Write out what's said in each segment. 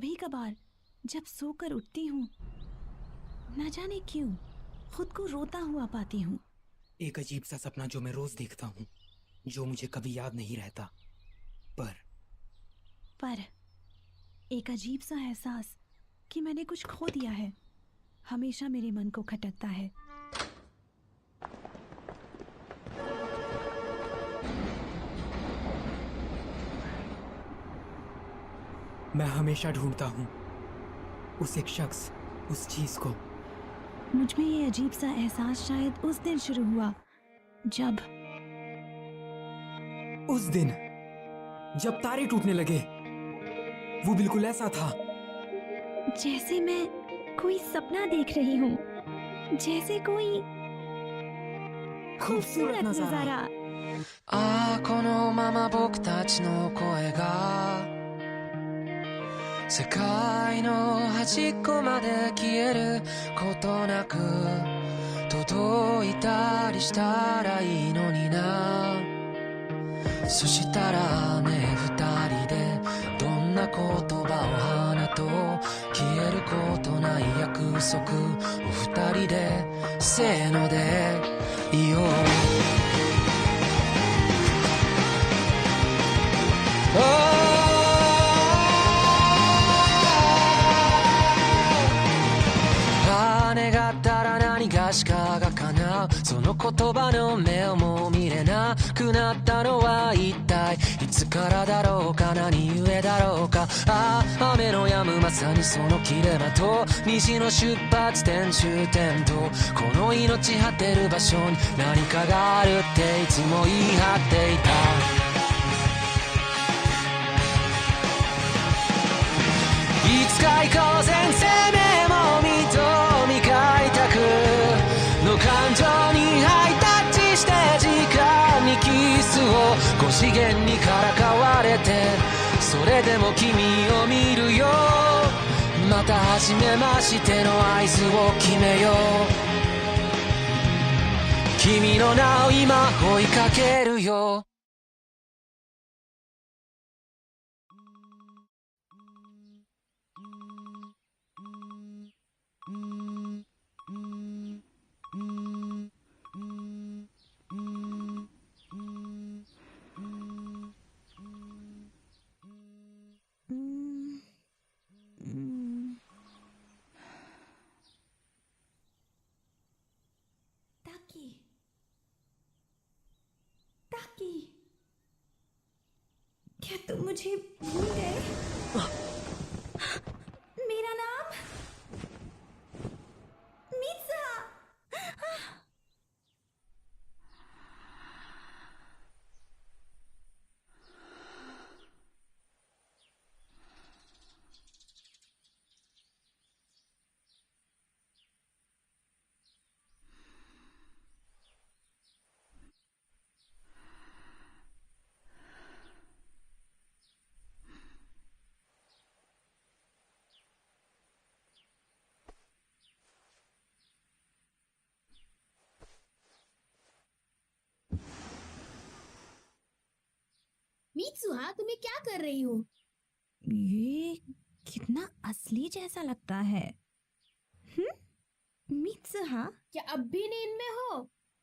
कभी कभार जब सोकर उठती हूँ, न जाने क्यों खुद को रोता हुआ पाती हूँ। एक अजीब सा सपना जो मैं रोज देखता हूँ, जो मुझे कभी याद नहीं रहता, पर एक अजीब सा एहसास कि मैंने कुछ खो दिया है हमेशा मेरे मन को खटकता है। मैं हमेशा ढूंढता हूँ उस एक शख्स, उस चीज को। मुझमें ये अजीब सा एहसास शायद उस दिन शुरू हुआ जब तारे टूटने लगे। वो बिल्कुल ऐसा था जैसे मैं कोई सपना देख रही हूँ, जैसे कोई खूबसूरत नजारा। ああこのまま僕たちの声が世界の端っこまで消えることなく届いたりしたらいいのにな。そしたらね、二人でどんな言葉を放とう、消えることない約束を二人でせーので言おう。願ったら何がしかが叶う、その言葉の目をも見れなくなったのは一体いつからだろうか、何故だろうか。ああ雨の止むまさにその切れ間と虹の出発点終点と、この命果てる場所に何かがあるっていつも言い張っていた。いつか行こうぜ生命も認め開拓の感情にハイタッチして時間にキスを5次元にからかわれて、それでも君を見るよ。また初めましての合図を決めよう。君の名を今追いかけるよ。ताकी, क्या तुम मुझे भूल गए? मेरा नाम मित्सुहा। मित्सुहा, तुम्हें क्या कर रही हो? ये कितना असली जैसा लगता है। मित्सुहा, क्या अब भी नींद में हो?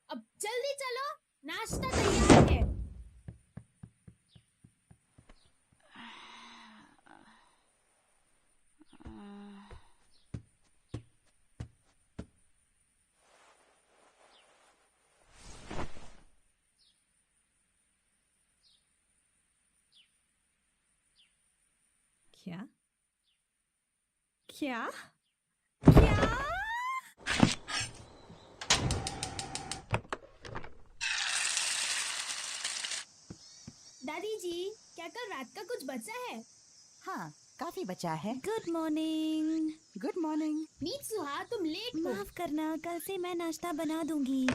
अब जल्दी चलो, नाश्ता तैयार है। क्या क्या क्या? दादी जी, क्या कल रात का कुछ बचा है? हाँ, काफी बचा है। Good morning. Good morning. Mitsuha, तुम लेट हो। माफ करना, कल से मैं नाश्ता बना दूंगी।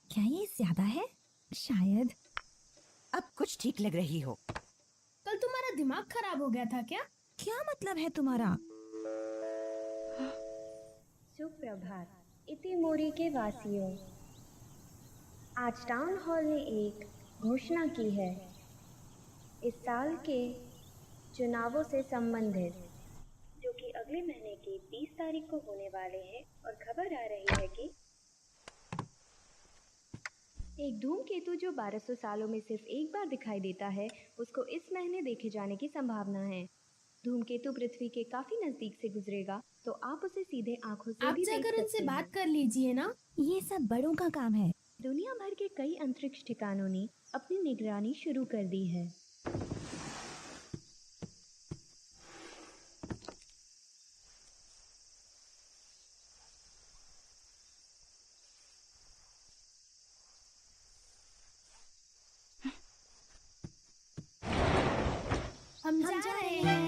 क्या ये ज्यादा है? शायद। अब कुछ ठीक लग रही हो। कल तुम्हारा दिमाग खराब हो गया था क्या? क्या मतलब है तुम्हारा? सुप्रभात इतिमोरी के वासियों। आज टाउन हॉल ने एक घोषणा की है इस साल के चुनावों से संबंधित, जो कि अगले महीने की 20 तारीख को होने वाले हैं। और खबर आ रही है कि एक धूमकेतु जो 1200 सालों में सिर्फ एक बार दिखाई देता है, उसको इस महीने देखे जाने की संभावना है। धूमकेतु पृथ्वी के काफी नजदीक से गुजरेगा, तो आप उसे सीधे आंखों से आप भी देख जाकर सकते उनसे हैं। बात कर लीजिए ना। ये सब बड़ों का काम है। दुनिया भर के कई अंतरिक्ष ठिकानों ने अपनी निगरानी शुरू कर दी है। हम जा रहे हैं।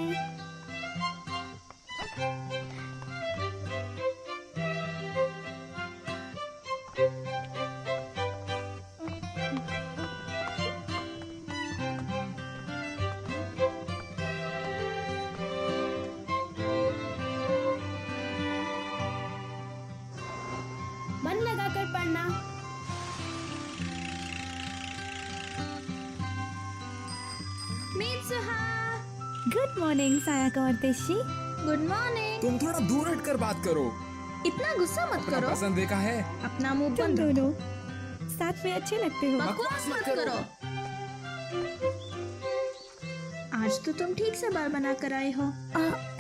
मन लगाकर पढ़ना। मित्सुहा, गुड मॉर्निंग सायाका और तेशी। Good morning. तुम थोड़ा दूर हटकर बात करो। इतना गुस्सा मत अपना करो। पसंद देखा है। अपना मुंह तुम बंद रखो। दोनों साथ में अच्छे लगते हो। बकवास मत करो। आज तो तुम ठीक से बाल बना कर आए हो।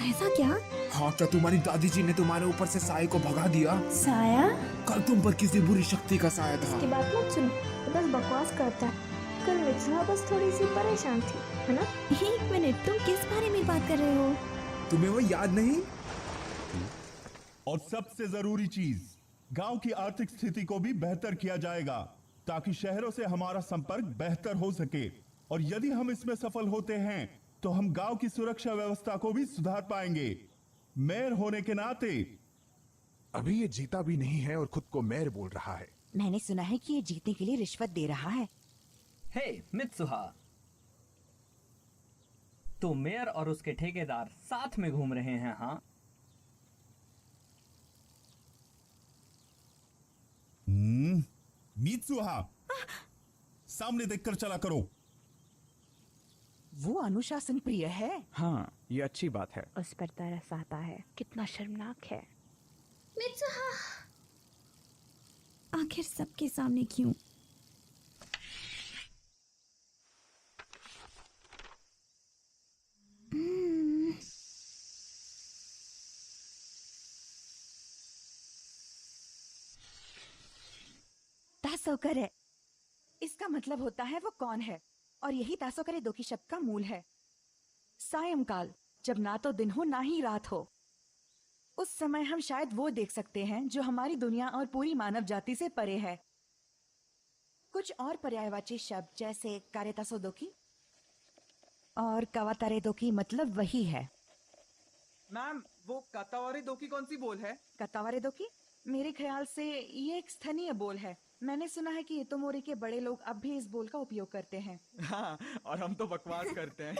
ऐसा क्या? हाँ, क्या तुम्हारी दादी जी ने तुम्हारे ऊपर से साय को भगा दिया? साया? कल तुम पर किसी बुरी शक्ति का साया की था। बात मत सुनो, वो बस बकवास करता है। कल मित्सुहा बस थोड़ी सी परेशान थी, है ना? एक मिनट, तुम किस बारे में बात कर रहे हो? तुम्हें वो याद नहीं? और सबसे जरूरी चीज, गांव की आर्थिक स्थिति को भी बेहतर किया जाएगा ताकि शहरों से हमारा संपर्क बेहतर हो सके। और यदि हम इसमें सफल होते हैं तो हम गांव की सुरक्षा व्यवस्था को भी सुधार पाएंगे। मेयर होने के नाते अभी ये जीता भी नहीं है और खुद को मेयर बोल रहा है। मैंने सुना है कि ये जीतने के लिए रिश्वत दे रहा है। हे मित्सुहा, तो मेयर और उसके ठेकेदार साथ में घूम रहे हैं? हाँ, मित्सुहा, सामने देखकर चला करो। वो अनुशासन प्रिय है। हाँ, ये अच्छी बात है। उस पर तरस आता है। कितना शर्मनाक है। मित्सुहा, आखिर सबके सामने क्यों? तासोकरे, इसका मतलब होता है वो कौन है, और यही तासोकरे दोकी शब्द का मूल है। सायंकाल, जब ना तो दिन हो ना ही रात हो, उस समय हम शायद वो देख सकते हैं जो हमारी दुनिया और पूरी मानव जाति से परे है। कुछ और पर्यायवाची शब्द जैसे कारेतासोदोकी और कावातारेदोकी मतलब वही है। मैम, वो कातावारी दोकी कौन सी बोल है? कातावारेदोकी मेरे ख्याल से ये एक स्थानीय बोल है। मैंने सुना है कि इतोमोरी के बड़े लोग अब भी इस बोल का उपयोग करते हैं। हाँ, और हम तो बकवास करते हैं।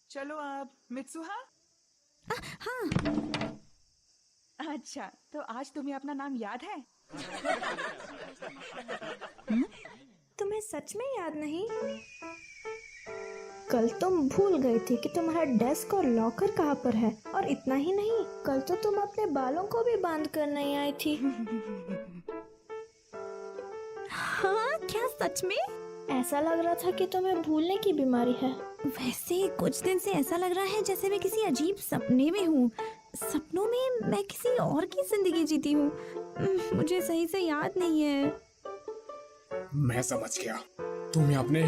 चलो आप मित्सुहा। हाँ। अच्छा, तो आज तुम्हें अपना नाम याद है? तुम्हें सच में याद नहीं? कल तुम भूल गए थे कि तुम्हारा डेस्क और लॉकर कहाँ पर है। और इतना ही नहीं, कल तो तुम अपने बालों को भी बांध कर नहीं आई थी। हाँ, क्या सच में? ऐसा लग रहा था कि तुम्हें भूलने की बीमारी है। वैसे कुछ दिन से ऐसा लग रहा है जैसे मैं किसी अजीब सपने में हूँ। सपनों में मैं किसी और की जिंदगी जीती हूँ। मुझे सही से याद नहीं है। मैं समझ गया, तुम्हें अपने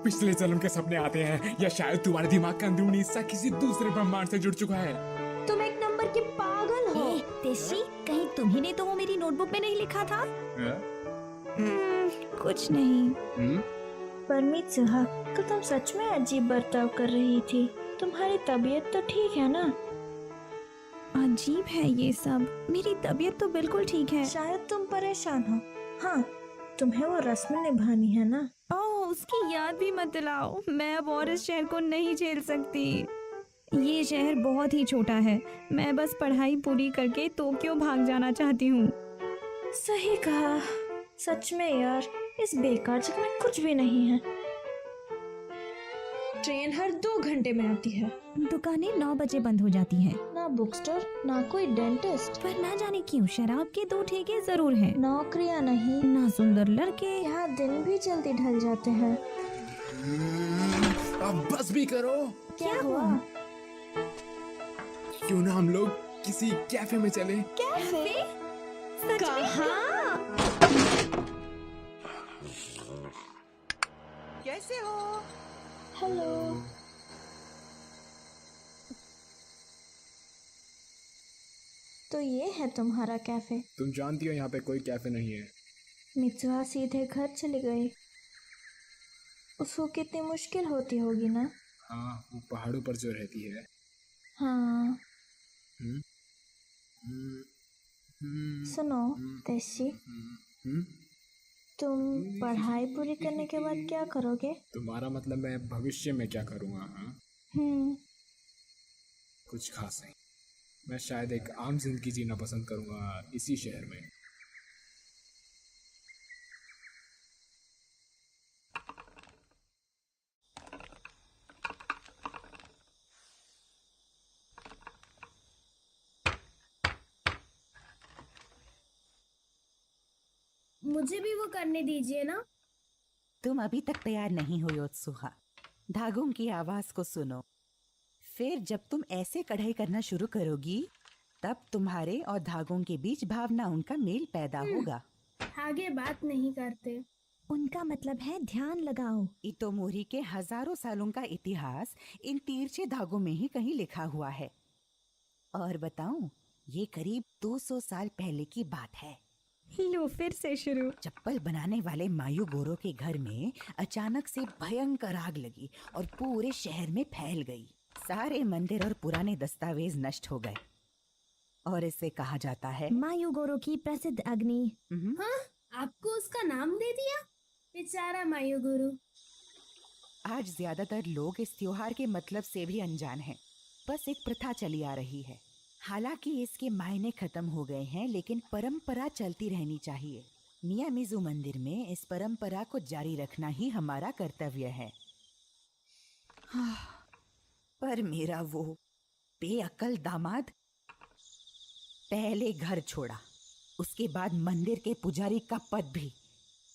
पिछले जन्म के सपने आते हैं, या शायद तुम्हारे दिमाग का अंदरूनी हिस्सा किसी दूसरे ब्रह्मांड से जुड़ चुका है। तुम एक नंबर की पागल हो। तेशी, कहीं तुम्ही ने तो वो मेरी नोटबुक में नहीं लिखा था? कुछ नहीं। पर मित्सुहा, तो तुम सच में अजीब बर्ताव कर रही थी। तुम्हारी तबीयत तो ठीक है ना? अजीब है ये सब। मेरी तबीयत तो बिल्कुल ठीक है। शायद तुम परेशान हो। हाँ, तुम्हें वो रस्म निभानी है ना? ओह, उसकी याद भी मत दिलाओ। मैं अब और इस शहर को नहीं झेल सकती। ये शहर बहुत ही छोटा है। मैं बस पढ़ाई पूरी करके टोक्यो भाग जाना चाहती हूँ। सही कहा। सच में यार, इस बेकार जगह में कुछ भी नहीं है। ट्रेन हर 2 घंटे में आती है। दुकानें 9 बजे बंद हो जाती हैं। ना बुक स्टोर, ना कोई डेंटिस्ट। पर ना जाने क्यों शराब के 2 ठेके जरूर हैं। नौकरियां नहीं, ना सुंदर लड़के। यहाँ दिन भी जल्दी ढल जाते हैं। अब बस भी करो। क्या हुआ? क्यों ना हम लोग किसी कैफे में चले? कैफे? कहाँ? कैसे हो? हेलो। तो ये है तुम्हारा कैफे? तुम जानती हो यहाँ पे कोई कैफे नहीं है। मित्सुहा सीधे घर चली गई। उसको कितनी मुश्किल होती होगी ना? हाँ, वो पहाड़ों पर जो रहती है। हाँ। हम्म? सुनो तेशी, तुम पढ़ाई पूरी करने के बाद क्या करोगे? तुम्हारा मतलब मैं भविष्य में क्या करूँगा? हाँ, कुछ खास नहीं। मैं शायद एक आम जिंदगी जीना पसंद करूँगा इसी शहर में। मुझे भी वो करने दीजिए ना। तुम अभी तक तैयार नहीं हो योत्सुहा। धागों की आवाज को सुनो। फिर जब तुम ऐसे कढ़ाई करना शुरू करोगी तब तुम्हारे और धागों के बीच भावना उनका मेल पैदा होगा। आगे बात नहीं करते। उनका मतलब है ध्यान लगाओ। इतोमोरी के हजारों सालों का इतिहास इन तिरछे धागों में ही कहीं लिखा हुआ है। और बताऊं, ये करीब 200 साल पहले की बात है। लो फिर से शुरू। चप्पल बनाने वाले मायू गोरो के घर में अचानक से भयंकर आग लगी और पूरे शहर में फैल गई। सारे मंदिर और पुराने दस्तावेज नष्ट हो गए और इसे कहा जाता है मायूगोरो की प्रसिद्ध अग्नि। हाँ, आपको उसका नाम दे दिया? बेचारा मायूगुरु। आज ज्यादातर लोग इस त्योहार के मतलब से भी अनजान हैं। बस एक प्रथा चली आ रही है। हालांकि इसके मायने खत्म हो गए हैं, लेकिन परंपरा चलती रहनी चाहिए। मियामिज़ू मंदिर में इस परंपरा को जारी रखना ही हमारा कर्तव्य है। पर मेरा वो बेअक्ल दामाद पहले घर छोड़ा, उसके बाद मंदिर के पुजारी का पद भी,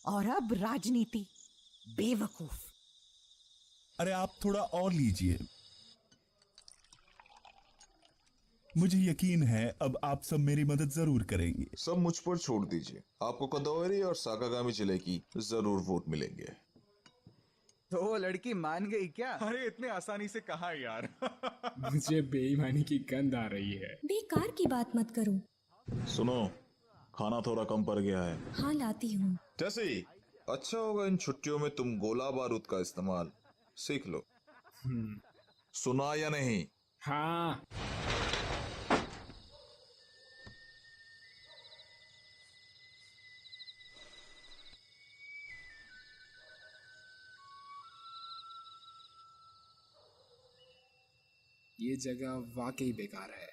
और अब राजनीति। बेवकूफ। अरे आप थोड़ा और लीजिए। मुझे यकीन है अब आप सब मेरी मदद जरूर करेंगे। सब मुझ पर छोड़ दीजिए। आपको कदौरी और साकागामी जिले की जरूर वोट मिलेंगे। तो वो लड़की मान गई क्या? अरे इतने आसानी से कहा यार। मुझे बेईमानी की गंध आ रही है। बेकार की बात मत करो। सुनो, खाना थोड़ा कम पड़ गया है। हाँ लाती हूँ। जैसे अच्छा होगा इन छुट्टियों में तुम गोला बारूद का इस्तेमाल सीख लो। सुना या नहीं? हाँ। ये जगह वाकई बेकार है।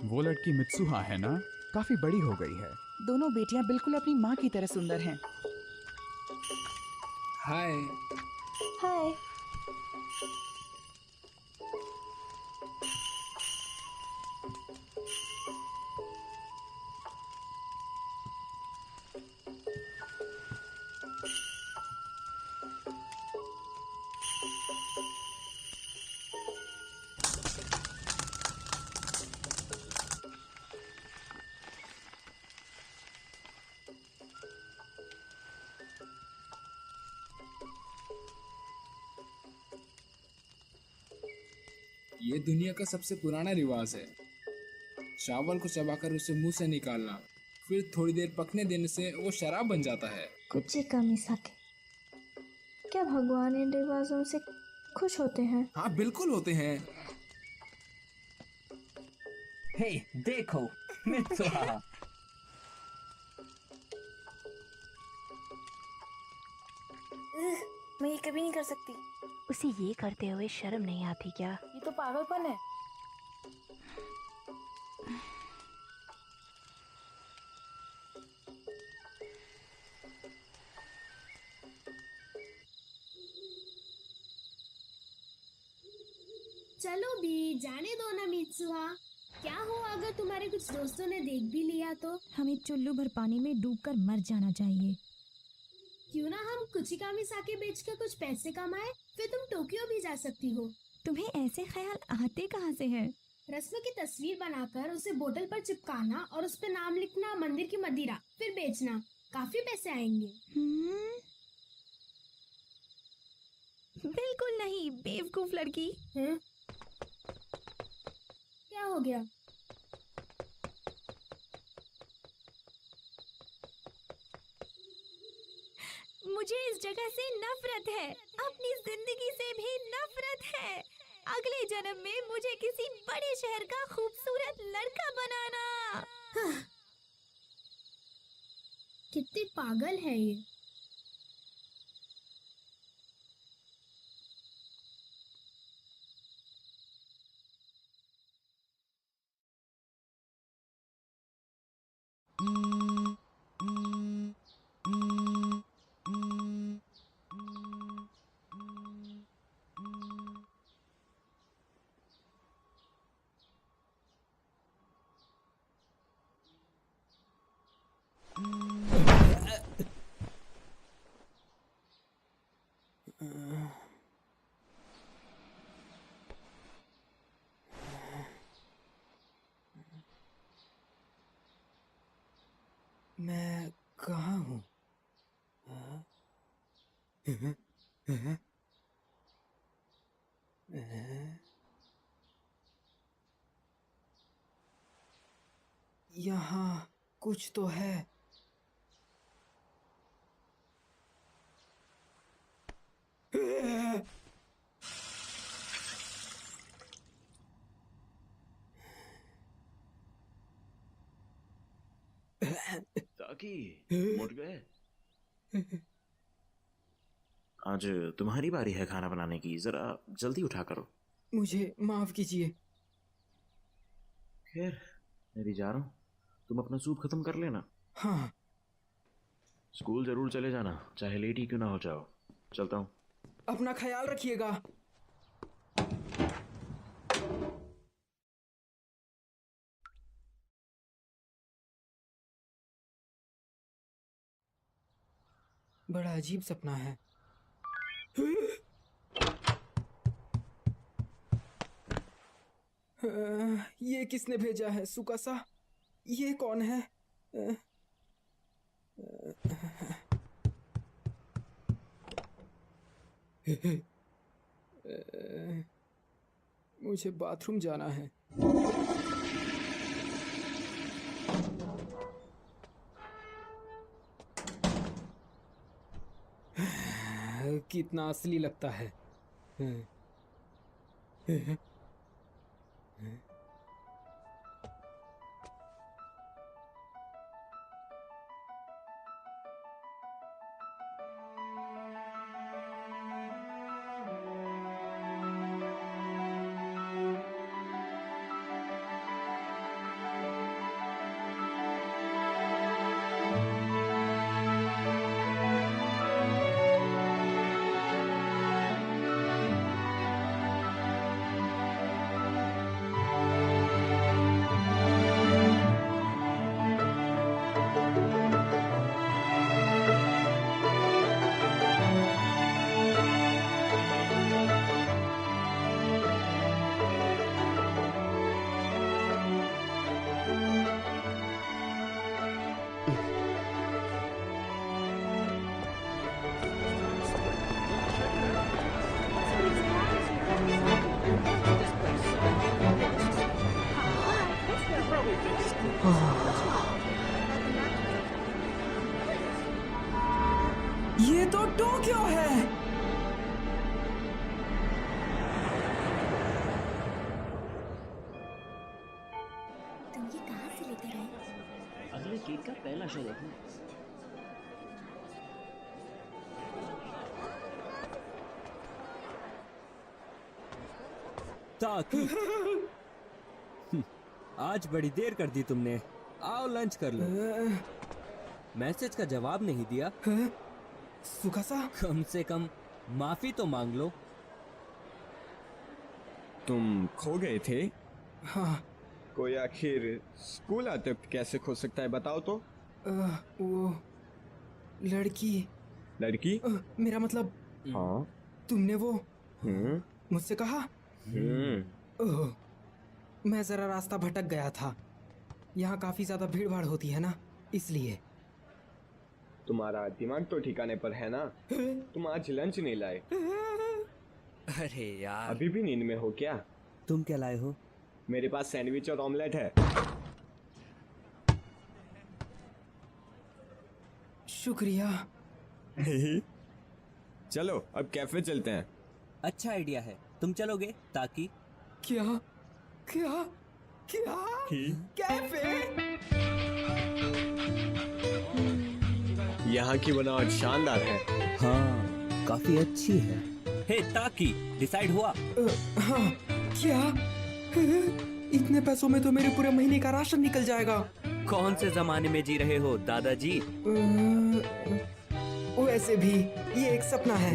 वो लड़की मित्सुहा है ना? काफी बड़ी हो गई है। दोनों बेटियां बिल्कुल अपनी माँ की तरह सुंदर हैं। हाय। हाय। ये दुनिया का सबसे पुराना रिवाज है। चावल को चबाकर उसे मुंह से निकालना, फिर थोड़ी देर पकने देने से वो शराब बन जाता है। कुछ कमी सके। क्या भगवान इन रिवाजों से खुश होते हैं? हाँ बिल्कुल होते हैं। हे देखो मित्सुहा। मैं ये कभी नहीं कर सकती। उसे ये करते हुए शर्म नहीं आती क्या? ये तो पागलपन है। चलो भी जाने दो ना मित्सुहा। क्या हो अगर तुम्हारे कुछ दोस्तों ने देख भी लिया तो? हमें चुल्लू भर पानी में डूबकर मर जाना चाहिए। क्यों ना हम कुचिकामी साके बेचकर कुछ पैसे कमाए, फिर तुम टोक्यो भी जा सकती हो। तुम्हें ऐसे ख्याल आते कहाँ से हैं? रस्म की तस्वीर बनाकर उसे बोतल पर चिपकाना और उस पर नाम लिखना मंदिर की मदिरा, फिर बेचना। काफी पैसे आएंगे। बिल्कुल नहीं बेवकूफ लड़की। क्या हो गया? मुझे इस जगह से नफरत है, अपनी जिंदगी से भी नफरत है। अगले जन्म में मुझे किसी बड़े शहर का खूबसूरत लड़का बनाना। कितनी पागल है ये। मैं कहाँ हूँ? यहाँ कुछ तो है। ताकि उठ गए। आज तुम्हारी बारी है खाना बनाने की, जरा जल्दी उठा करो। मुझे माफ कीजिए। खैर मैं भी जा रहा हूँ, तुम अपना सूप खत्म कर लेना। हाँ। स्कूल जरूर चले जाना, चाहे लेट ही क्यों ना हो जाओ। चलता हूँ। अपना ख्याल रखिएगा। बड़ा अजीब सपना है। ये किसने भेजा है? सुकासा, ये कौन है? मुझे बाथरूम जाना है। कितना असली लगता है। ये तो टोक्यो है। तुम ये कहाँ से लेकर आए? अगले केक का पहला शो देखना। ताकि आज बड़ी देर कर दी तुमने। आओ लंच कर लो। मैसेज का जवाब नहीं दिया। सुकासा, कम से कम माफी तो मांग लो। तुम खो गए थे? हाँ। कोई आखिर स्कूल आते वक्त कैसे खो सकता है, बताओ तो। वो लड़की मेरा मतलब। हाँ। तुमने वो मुझसे कहा। ओह, मैं जरा रास्ता भटक गया था। यहाँ काफी ज्यादा भीड़ भाड़ होती है ना, इसलिए। तुम्हारा दिमाग तो ठिकाने पर है ना? तुम आज लंच नहीं लाए? अरे यार, अभी भी नींद में हो क्या? तुम क्या लाए हो? मेरे पास सैंडविच और ऑमलेट है। शुक्रिया। चलो अब कैफे चलते हैं। अच्छा आइडिया है। तुम चलोगे? ताकि क्या क्या क्या कैफे? यहाँ की बनावट शानदार है। हाँ, काफी अच्छी है। हे ताकि, डिसाइड हुआ? हाँ। क्या? इतने पैसों में तो मेरे पूरे महीने का राशन निकल जाएगा। कौन से जमाने में जी रहे हो दादाजी? वैसे भी ये एक सपना है।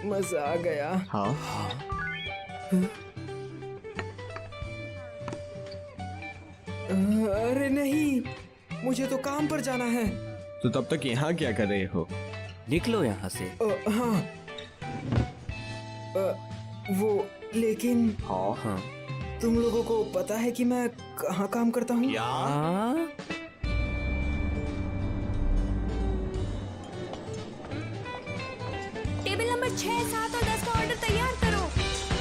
मजा आ गया। हाँ। अरे नहीं, मुझे तो काम पर जाना है। तो तब तक यहाँ क्या कर रहे हो? निकलो यहाँ से। हाँ। वो लेकिन। हाँ। तुम लोगों को पता है कि मैं कहाँ काम करता हूँ? टेबल नंबर 6, 7 और 10 का ऑर्डर तैयार करो।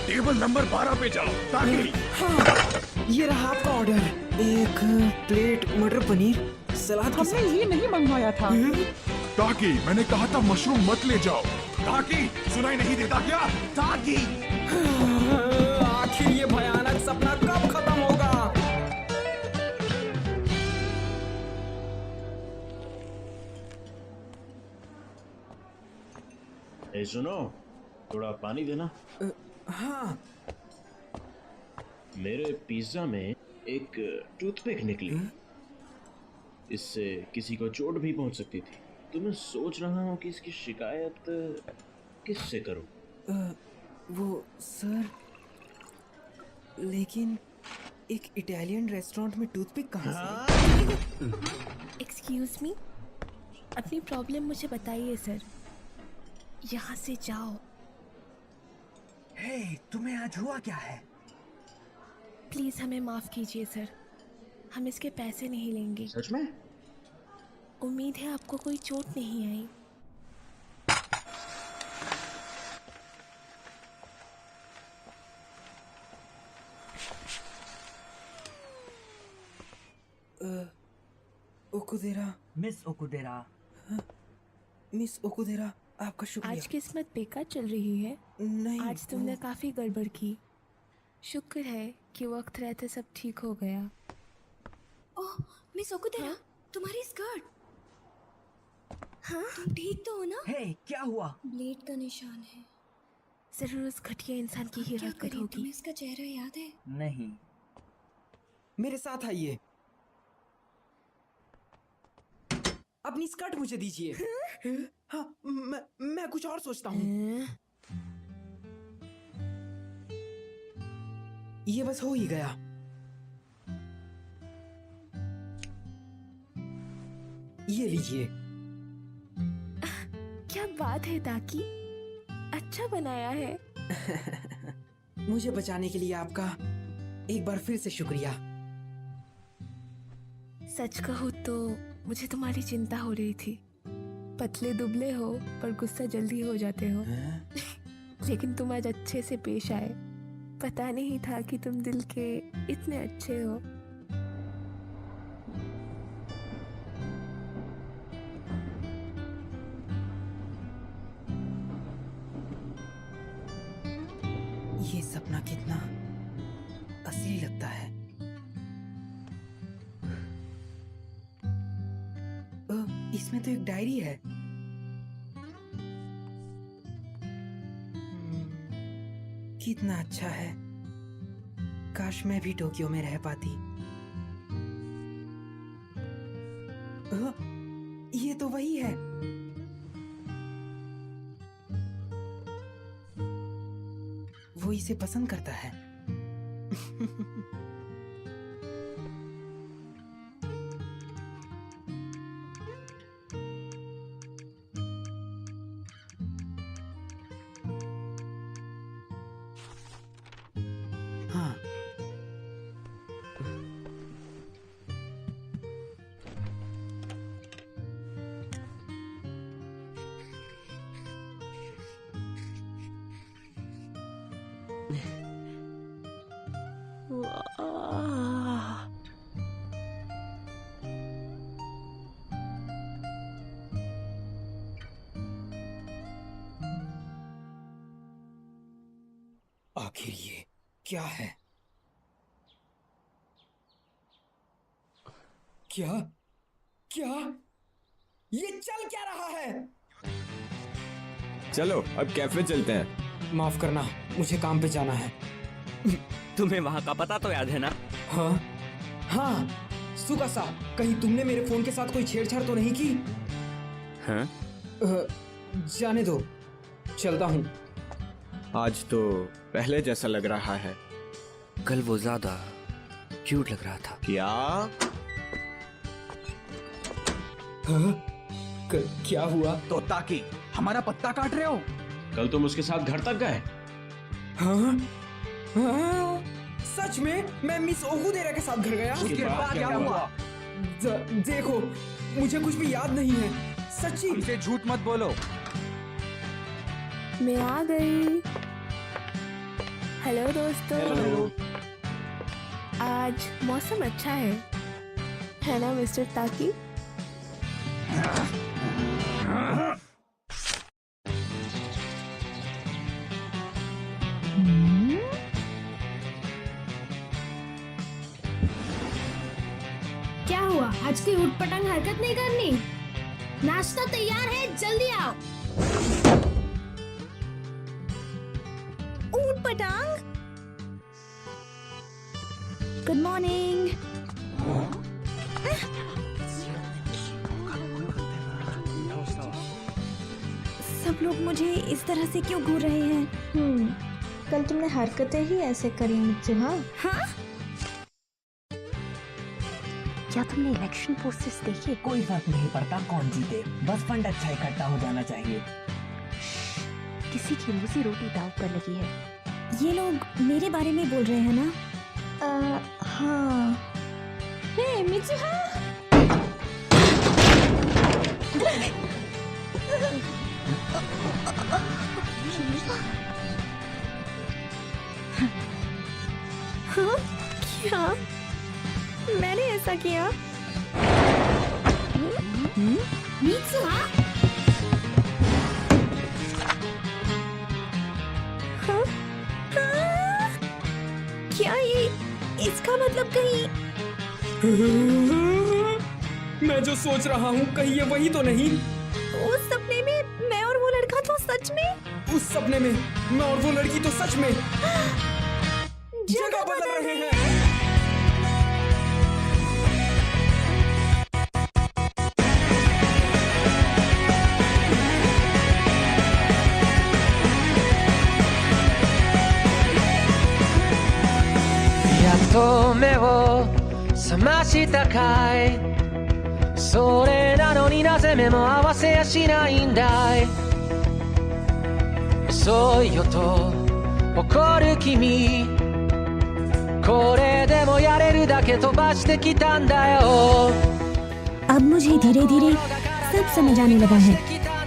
टेबल नंबर 12 पे जाओ। ताकि हाँ, ये रहा आपका ऑर्डर। एक प्लेट मटर पनीर सलाद के साथ। हमने ये नहीं मंगवाया था। ताकि मैंने कहा था मशरूम मत ले जाओ। ताकि सुनाई नहीं देता क्या? ताकि आखिर ये भयानक सपना कब खत्म होगा? ए सुनो, थोड़ा पानी देना। हाँ। मेरे पिज्जा में एक टूथपिक निकली। इससे किसी को चोट भी पहुंच सकती थी। तो मैं सोच रहा हूँ कि इसकी शिकायत किससे करूँ? वो सर, लेकिन एक इटालियन रेस्टोरेंट में टूथपिक कहाँ से? एक्सक्यूज मी, अपनी प्रॉब्लम मुझे बताइए सर। यहाँ से जाओ। हे, तुम्हें आज हुआ क्या है? प्लीज हमें माफ कीजिए सर, हम इसके पैसे नहीं लेंगे। सच में? उम्मीद है आपको कोई चोट नहीं आई। ओकुदेरा। मिस ओकुदेरा। मिस ओकुदेरा, आपका शुक्रिया। आज किस्मत बेकार चल रही है। नहीं, आज तुमने काफी गड़बड़ की। शुक्र है कि वक्त रहते सब ठीक हो गया। ओह मिस ओकुदेरा, तुम्हारी स्कर्ट। हाँ, तुम ठीक तो हो ना? हे, क्या हुआ? ब्लेड का निशान है। जरूर उस घटिया इंसान की ही हरकत होगी। तुम्हें इसका चेहरा याद है? नहीं। मेरे साथ आइए। अपनी स्कर्ट मुझे दीजिए। हाँ, मैं कुछ और सोचता हूँ। ये बस हो ही गया। ये लीजिए। क्या बात है ताकि, अच्छा बनाया है। मुझे बचाने के लिए आपका एक बार फिर से शुक्रिया। सच कहूँ तो मुझे तुम्हारी चिंता हो रही थी। पतले दुबले हो पर गुस्सा जल्दी हो जाते हो। लेकिन तुम आज अच्छे से पेश आए। पता नहीं था कि तुम दिल के इतने अच्छे हो। ये सपना कितना असली लगता है। इसमें तो एक डायरी है। कितना अच्छा है। काश मैं भी टोक्यो में रह पाती। ये तो वही है। वो इसे पसंद करता है। हाँ, आखिर ये क्या है? क्या क्या ये चल क्या रहा है? चलो अब कैफे चलते हैं। माफ करना, मुझे काम पे जाना है। तुम्हें वहाँ का पता तो याद है ना? हाँ हाँ, सुकासा, कहीं तुमने मेरे फोन के साथ कोई छेड़छाड़ तो नहीं की? हाँ? जाने दो, चलता हूँ। आज तो पहले जैसा लग रहा है। कल वो ज्यादा क्यूट लग रहा था। क्या? हाँ? क्या हुआ? तो ताकि हमारा पत्ता काट रहे हो? कल तुम उसके साथ घर तक गए? हाँ? हाँ? सच में मैं मिस ओकुदेरा के साथ घर गया? उसके बाद क्या हुआ? देखो, मुझे कुछ भी याद नहीं है, सच्ची। हमसे झूठ मत बोलो। मैं आ गई। हेलो दोस्तों। हेलो। आज मौसम अच्छा है ना मिस्टर ताकी? क्या हुआ? आज कोई उठपटांग हरकत नहीं करनी? नाश्ता तैयार है, जल्दी आओ। ऊट पटांग, गुड मॉर्निंग। सब लोग मुझे इस तरह से क्यों घूर रहे हैं? कल तुमने हरकतें ही ऐसे करी मित्सुहा। हाँ? क्या तुमने इलेक्शन पोस्टर्स देखे? कोई फर्क नहीं पड़ता कौन जीते, बस फंड अच्छा इकट्ठा हो जाना चाहिए। किसी की रोजी रोटी दांव पर लगी है। ये लोग मेरे बारे में बोल रहे हैं ना? हाँ। हे मित्सुहा! हाँ? क्या मैंने ऐसा किया? मित्सुहा! हाँ? हाँ? क्या ये इसका मतलब कहीं? मैं जो सोच रहा हूँ कहीं ये वही तो नहीं? उस सपने में मैं और वो लड़का तो सच में? उस सपने में मैं और वो लड़की तो सच में जगह बदल रहे हैं।やっと目を覚ましたかい、それなのになぜ目も合わせやしないんだい、遅いよと怒る君、これでもやれるだけ飛ばしてきたんだよ。 अब मुझे धीरे धीरे सब समझ आने लगा है।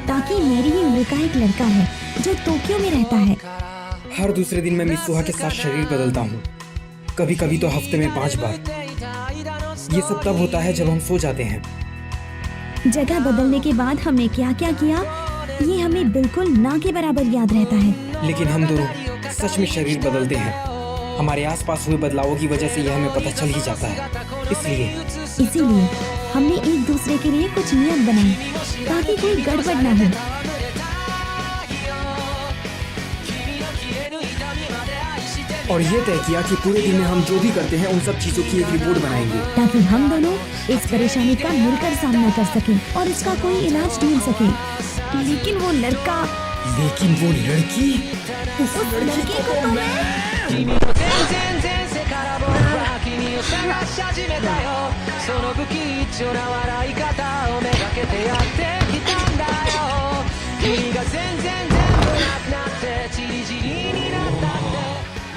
ताकि मेरी ही उम्र का एक लड़का है जो टोक्यो में रहता है। हर दूसरे दिन मैं मित्सुहा के साथ शरीर बदलता हूँ, कभी कभी तो हफ्ते में 5 बार। ये सब तब होता है जब हम सो जाते हैं। जगह बदलने के बाद हमने क्या क्या किया ये हमें बिल्कुल ना के बराबर याद रहता है। लेकिन हम दोनों सच में शरीर बदलते हैं। हमारे आसपास हुए बदलावों की वजह से यह हमें पता चल ही जाता है। इसीलिए हमने एक दूसरे के लिए कुछ नियम बनाए ताकि कोई गड़बड़ ना हो। और ये तय किया कि पूरे दिन में हम जो भी करते हैं उन सब चीजों की एक रिपोर्ट बनाएंगे, ताकि हम दोनों इस परेशानी का मिलकर सामना कर सकें और इसका कोई इलाज ढूंढ सकें। लेकिन वो लड़की उस लड़के को तो मैं 君の全然前世から僕は君を探し始めたよその不吉祥な笑い方をめがけてやってきたんだよ君が全然全部なくなってチリチリになったって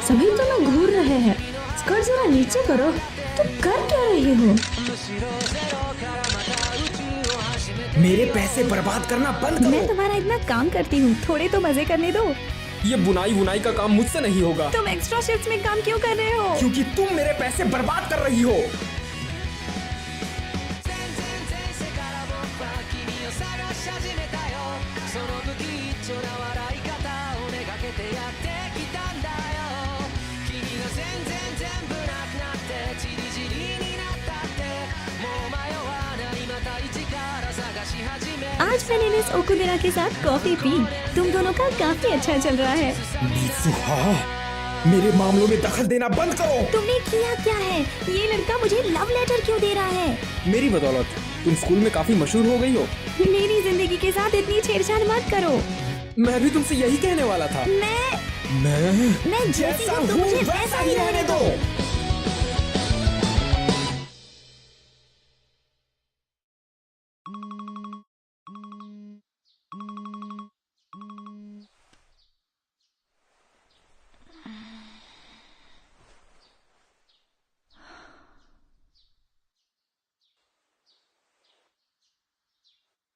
सभी तो ना घूर रहे हैं। स्कर्ट जरा नीचे करो। तुम कर क्या रही हो? मेरे पैसे बर्बाद करना बंद करो। मैं तुम्हारा इतना काम करती हूँ, थोड़े तो मजे करने दो। ये बुनाई का काम मुझसे नहीं होगा। तुम एक्स्ट्रा शिफ्ट में काम क्यों कर रहे हो? क्योंकि तुम मेरे पैसे बर्बाद कर रही हो। आज मैंने मिस ओकुदेरा के साथ कॉफी पी। तुम दोनों का काफी अच्छा चल रहा है। मित्सुहा, मेरे मामलों में दखल देना बंद करो। तुमने किया क्या है? ये लड़का मुझे लव लेटर क्यों दे रहा है? मेरी बदौलत तुम स्कूल में काफी मशहूर हो गई हो। मेरी जिंदगी के साथ इतनी छेड़छाड़ मत करो। मैं भी तुमसे यही कहने वाला था। मैं जैसा हूँ मुझे वैसा ही रहने दो।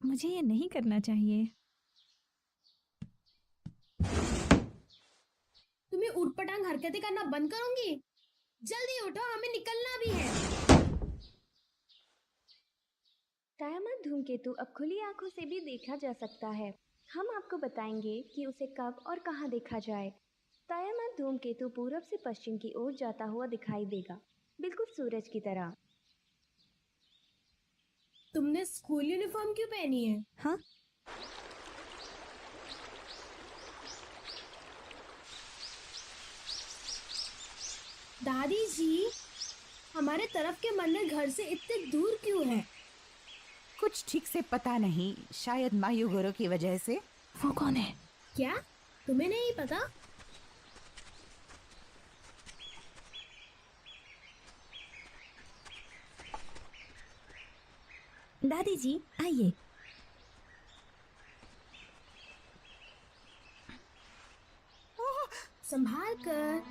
मुझे ये नहीं करना चाहिए। तुम्हें उटपटांग हरकतें करना बंद करोगी? जल्दी उठो, हमें निकलना भी है। तायामा धूमकेतु अब खुली आंखों से भी देखा जा सकता है। हम आपको बताएंगे कि उसे कब और कहां देखा जाए। तायामा धूमकेतु पूरब से पश्चिम की ओर जाता हुआ दिखाई देगा, बिल्कुल सूरज की तरह। तुमने स्कूल यूनिफॉर्म क्यों पहनी है? हाँ? दादी जी, हमारे तरफ के मंदिर घर से इतने दूर क्यों है? कुछ ठीक से पता नहीं, शायद मायूगोरो की वजह से। वो कौन है? क्या तुम्हें नहीं पता? दादी जी आइए। संभाल कर।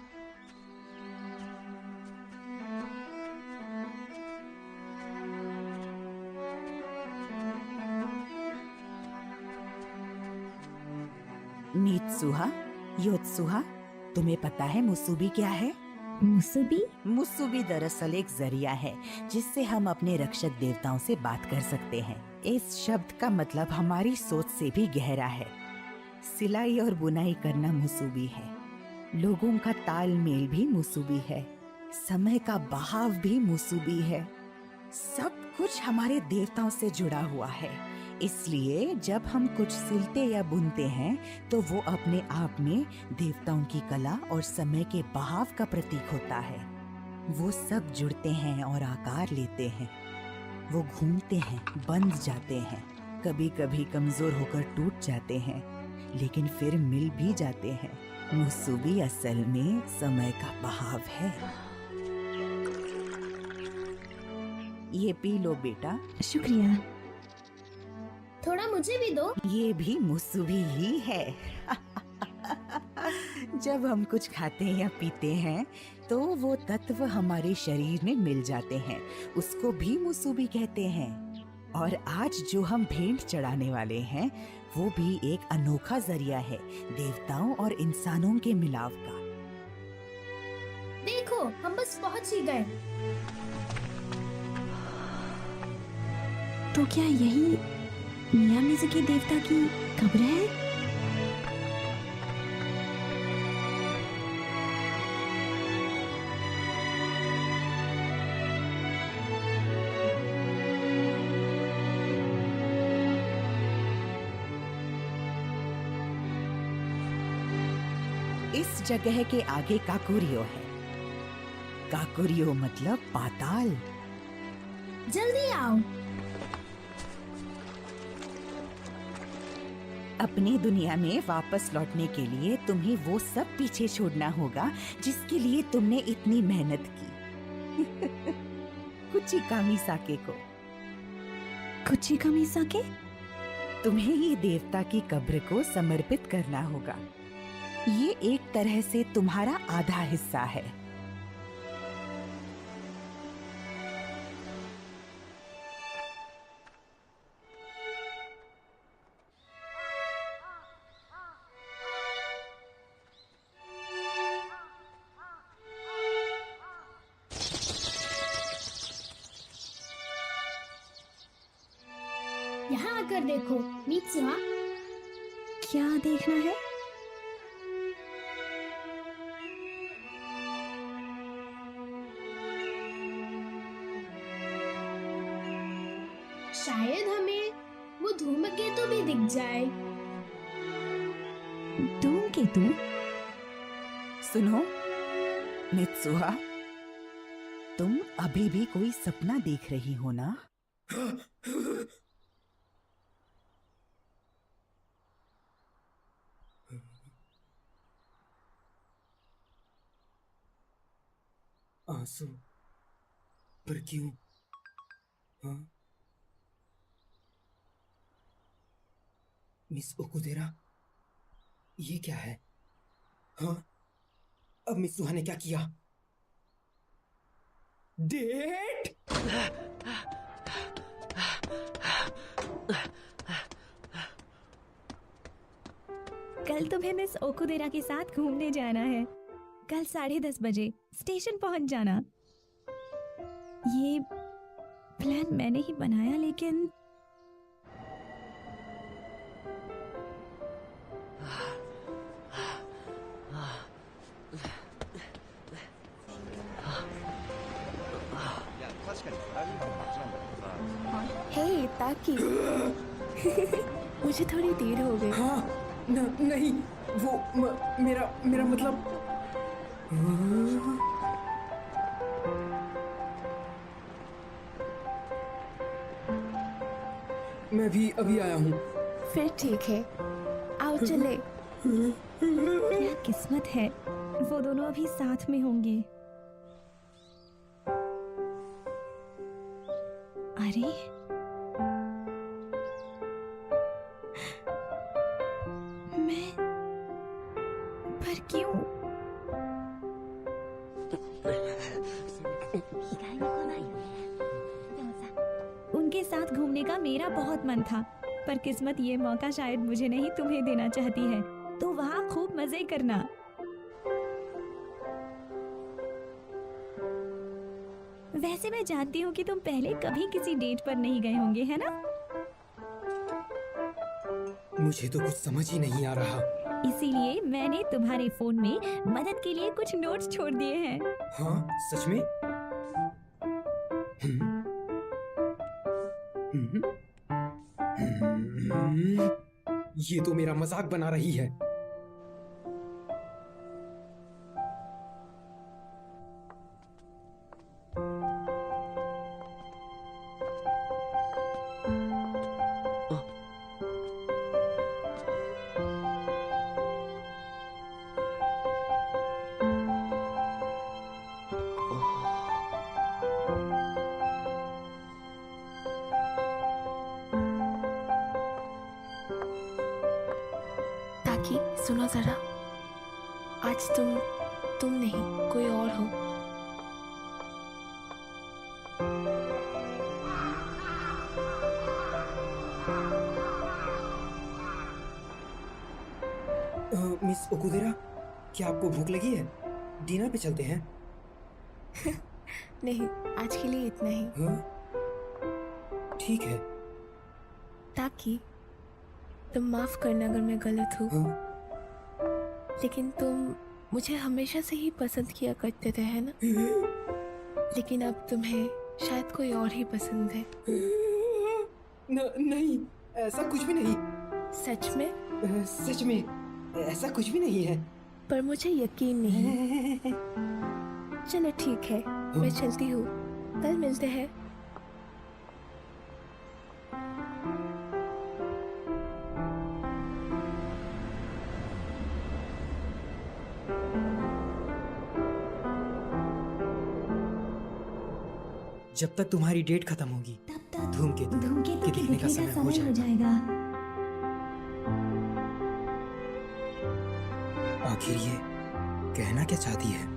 मीत्सुहा, योत्सुहा, तुम्हें पता है मुसुबी क्या है? मुसुबी? मुसुबी दरअसल एक जरिया है जिससे हम अपने रक्षक देवताओं से बात कर सकते हैं। इस शब्द का मतलब हमारी सोच से भी गहरा है। सिलाई और बुनाई करना मुसुबी है, लोगों का तालमेल भी मुसुबी है, समय का बहाव भी मुसुबी है। सब कुछ हमारे देवताओं से जुड़ा हुआ है। इसलिए जब हम कुछ सिलते या बुनते हैं तो वो अपने आप में देवताओं की कला और समय के बहाव का प्रतीक होता है। वो सब जुड़ते हैं और आकार लेते हैं। वो घूमते हैं, बंध जाते हैं, कभी कभी कमजोर होकर टूट जाते हैं, लेकिन फिर मिल भी जाते हैं। मुसुबी असल में समय का बहाव है। ये पी लो बेटा। शुक्रिया। थोड़ा मुझे भी दो। ये भी मुसुबी ही है। जब हम कुछ खाते या पीते हैं तो वो तत्व हमारे शरीर में मिल जाते हैं, उसको भी मुसुबी कहते हैं। और आज जो हम भेंट चढ़ाने वाले हैं वो भी एक अनोखा जरिया है देवताओं और इंसानों के मिलाव का। देखो, हम बस पहुंच ही गए। तो क्या यही मियामिज़ुकी देवता की कब्र है? इस जगह के आगे काकुरियो है। काकुरियो मतलब पाताल। जल्दी आओ। अपनी दुनिया में वापस लौटने के लिए तुम्हें वो सब पीछे छोड़ना होगा जिसके लिए तुमने इतनी मेहनत की। कुचिकामी साके को। कुचिकामी साके? तुम्हें ये देवता की कब्र को समर्पित करना होगा। ये एक तरह से तुम्हारा आधा हिस्सा है। यहाँ आकर देखो मित्सुहा। क्या देखना है? शायद हमें वो धूमकेतु भी दिख जाए। धूमकेतु? सुनो मित्सुहा, तुम अभी भी कोई सपना देख रही हो ना? आंसू? पर क्यों? हाँ? मिस ओकुदेरा, ये क्या है? हाँ? अब मित्सुहा ने क्या किया? डेट? कल तुम्हें मिस ओकुदेरा के साथ घूमने जाना है। कल 10:30 बजे स्टेशन पहुंच जाना। ये प्लान मैंने ही बनाया, लेकिन हे ताकि मुझे थोड़ी देर हो गई। हाँ, नहीं, वो मेरा मतलब। मैं भी अभी आया हूँ। फिर ठीक है, आओ चले। क्या किस्मत है, वो दोनों अभी साथ में होंगे। अरे मैं, पर क्यों? उनके साथ घूमने का मेरा बहुत मन था, पर किस्मत ये मौका शायद मुझे नहीं तुम्हें देना चाहती है। तो वहाँ खूब मजे करना। वैसे मैं जानती हूँ कि तुम पहले कभी किसी डेट पर नहीं गए होंगे, है ना? मुझे तो कुछ समझ ही नहीं आ रहा। इसीलिए मैंने तुम्हारे फोन में मदद के लिए कुछ नोट्स छोड़ दिए हैं। हाँ, सच में? ये तो मेरा मजाक बना रही है। ताकि सुनो जरा, आज तुम नहीं, कोई और हो। मिस ओकुदेरा, क्या आपको भूख लगी है? डिनर पे चलते हैं। नहीं, आज के लिए इतना ही। हाँ? ठीक है। ताकि तुम माफ करना अगर मैं गलत हूँ। हाँ? लेकिन तुम मुझे हमेशा से ही पसंद किया करते थे, है ना? लेकिन अब तुम्हें शायद कोई और ही पसंद है। नहीं, ऐसा कुछ भी नहीं। सच में? सच में ऐसा कुछ भी नहीं है। पर मुझे यकीन नहीं। चलो ठीक है, मैं चलती हूँ, कल मिलते हैं। जब तक तुम्हारी डेट खत्म होगी तब तक धूमकेतु धूमकेतु के दिखने का समय हो जाएगा। आखिर ये कहना क्या चाहती है?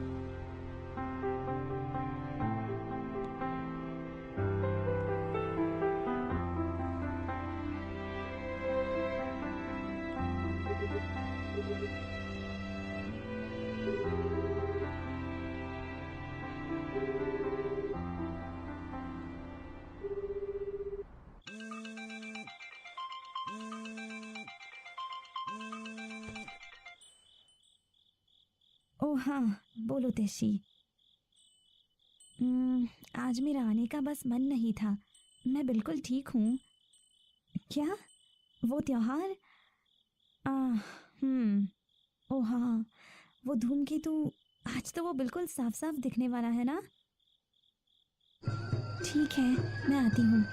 ओ हाँ, बोलो तेशी। आज मेरा आने का बस मन नहीं था। मैं बिल्कुल ठीक हूँ। क्या? वो त्योहार? ओ हाँ, वो धूमकेतु। आज तो वो बिल्कुल साफ साफ दिखने वाला है ना? ठीक है, मैं आती हूँ।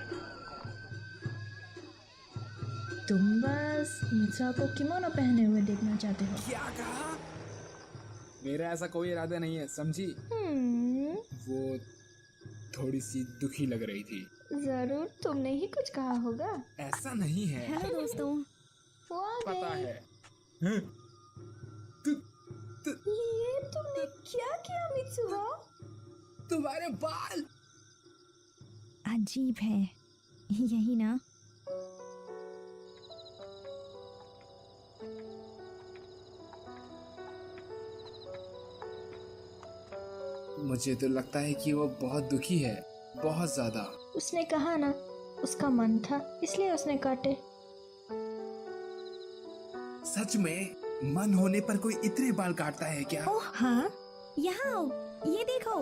तुम बस मित्रा को किमोनो पहने हुए देखना चाहते हो। क्या कहा? मेरा ऐसा कोई इरादा नहीं है, समझी? वो थोड़ी सी दुखी लग रही थी। जरूर तुमने ही कुछ कहा होगा। ऐसा नहीं है। हेलो दोस्तों। वो आ पता गए। है। ये तुमने क्या किया मित्सुहा? तुम्हारे बाल अजीब है, यही ना? मुझे तो लगता है कि वो बहुत दुखी है, बहुत ज्यादा। उसने कहा ना, उसका मन था इसलिए उसने काटे। सच में मन होने पर कोई इतने बाल काटता है क्या? ओह हाँ, यहाँ आओ, ये देखो।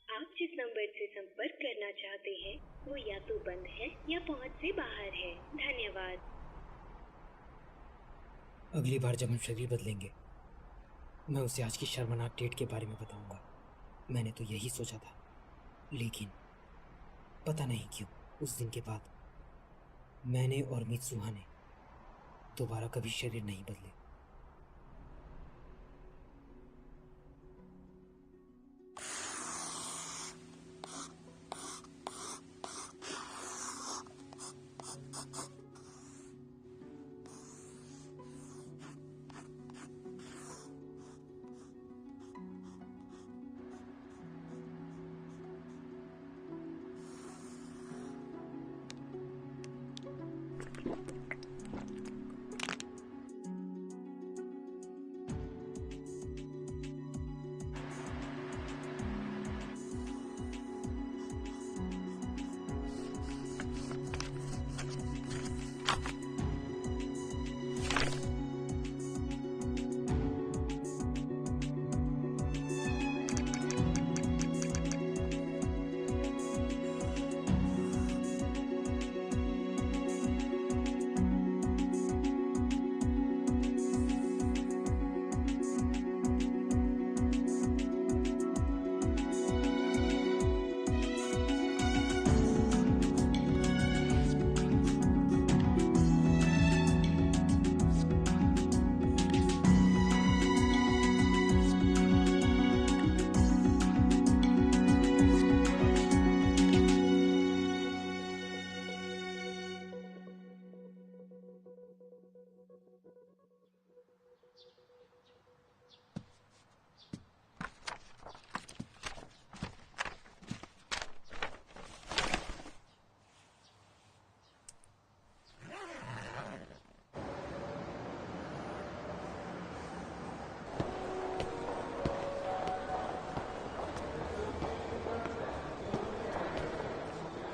आप जिस नंबर से संपर्क करना चाहते हैं वो या तो बंद है या पहुंच से बाहर है। धन्यवाद। अगली बार जब हम शरीर बदलेंगे मैं उसे आज की शर्मनाक डेट के बारे में बताऊंगा। मैंने तो यही सोचा था, लेकिन पता नहीं क्यों उस दिन के बाद मैंने और मित्सुहा ने दोबारा कभी शरीर नहीं बदले।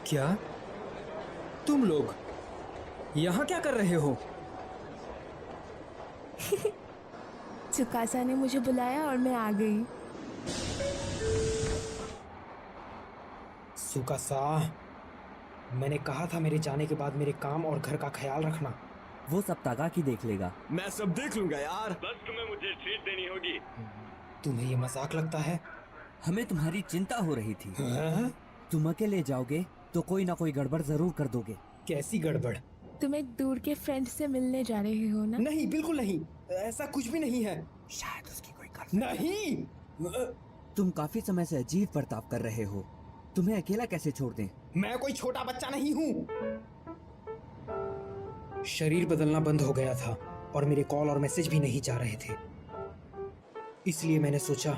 क्या तुम लोग यहाँ क्या कर रहे हो? चुकासा ने मुझे बुलाया और मैं आ गई। सुकासा, मैंने कहा था मेरे जाने के बाद मेरे काम और घर का ख्याल रखना। वो सब तागाकी देख लेगा। मैं सब देख लूंगा यार। बस तुम्हें मुझे ट्रीट देनी होगी। तुम्हें ये मजाक लगता है? हमें तुम्हारी चिंता हो रही थी। हाँ? तुम अकेले जाओगे तो कोई ना कोई गड़बड़ जरूर कर दोगे। कैसी गड़बड़? तुम एक दूर के फ्रेंड से मिलने जा रहे हो ना? नहीं, बिल्कुल नहीं, ऐसा कुछ भी नहीं है। शायद उसकी कोई गर्लफ्रेंड। नहीं, तुम काफी समय से अजीब बर्ताव कर रहे हो। तुम्हें अकेला कैसे छोड़ दें? मैं कोई छोटा बच्चा नहीं हूँ। शरीर बदलना बंद हो गया था और मेरे कॉल और मैसेज भी नहीं जा रहे थे, इसलिए मैंने सोचा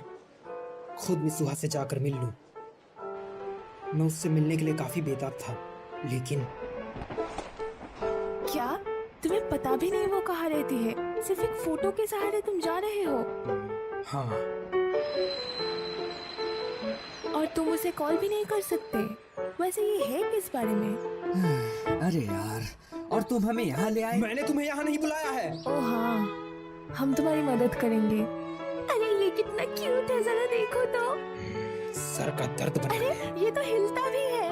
खुद मिसुहा से जाकर मिल लूं। मैं उससे मिलने के लिए काफी बेताब था, लेकिन क्या तुम्हें पता भी नहीं वो कहाँ रहती है? सिर्फ एक फोटो के सहारे तुम जा रहे हो? हाँ। और तुम उसे कॉल भी नहीं कर सकते? वैसे ये है किस बारे में? अरे यार, और तुम हमें यहाँ ले आए? मैंने तुम्हें यहाँ नहीं बुलाया है। ओह हाँ, हम तुम्हारी मदद करेंगे। अरे ये कितना क्यूट है, जरा देखो तो। सर का दर्द बना। अरे ये तो हिलता भी है।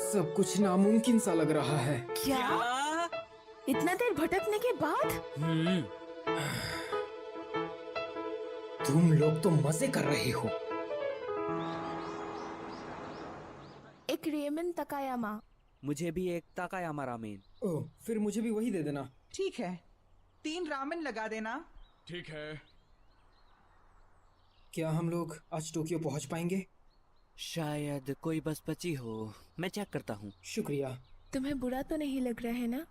सब कुछ नामुमकिन सा लग रहा है। क्या? इतना देर भटकने के बाद? तुम लोग तो मजे कर रहे हो। एक रेमन तकायामा। मुझे भी एक ताकायामा रामेन। ओह, फिर मुझे भी वही दे देना। ठीक है, 3 रामेन लगा देना। ठीक है। क्या हम लोग आज टोक्यो पहुंच पाएंगे? शायद कोई बस बची हो, मैं चेक करता हूँ। शुक्रिया। तुम्हें बुरा तो नहीं लग रहा है ना?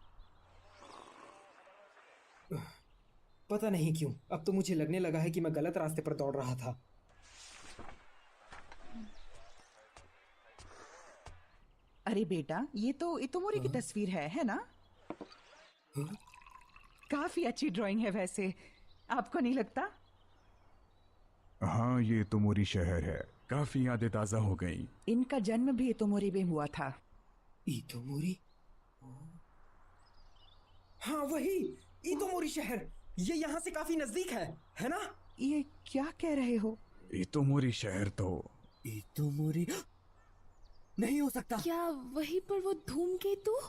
पता नहीं क्यों, अब तो मुझे लगने लगा है कि मैं गलत रास्ते पर दौड़ रहा था। अरे बेटा, ये तो इतोमोरी की तस्वीर है ना? काफी अच्छी ड्राइंग है वैसे, आपको नहीं लगता? हाँ, ये इतोमोरी शहर है। काफी यादें ताजा हो गई। इनका जन्म भी इतोमोरी में हुआ था। इतोमोरी? हाँ वही, इतोमोरी शहर। ये यहाँ से काफी नजदीक है ना? ये क्या कह रहे हो? इतोमोरी शहर तो इतोमोरी नहीं हो सकता। क्या वहीं पर वो धूमकेतु?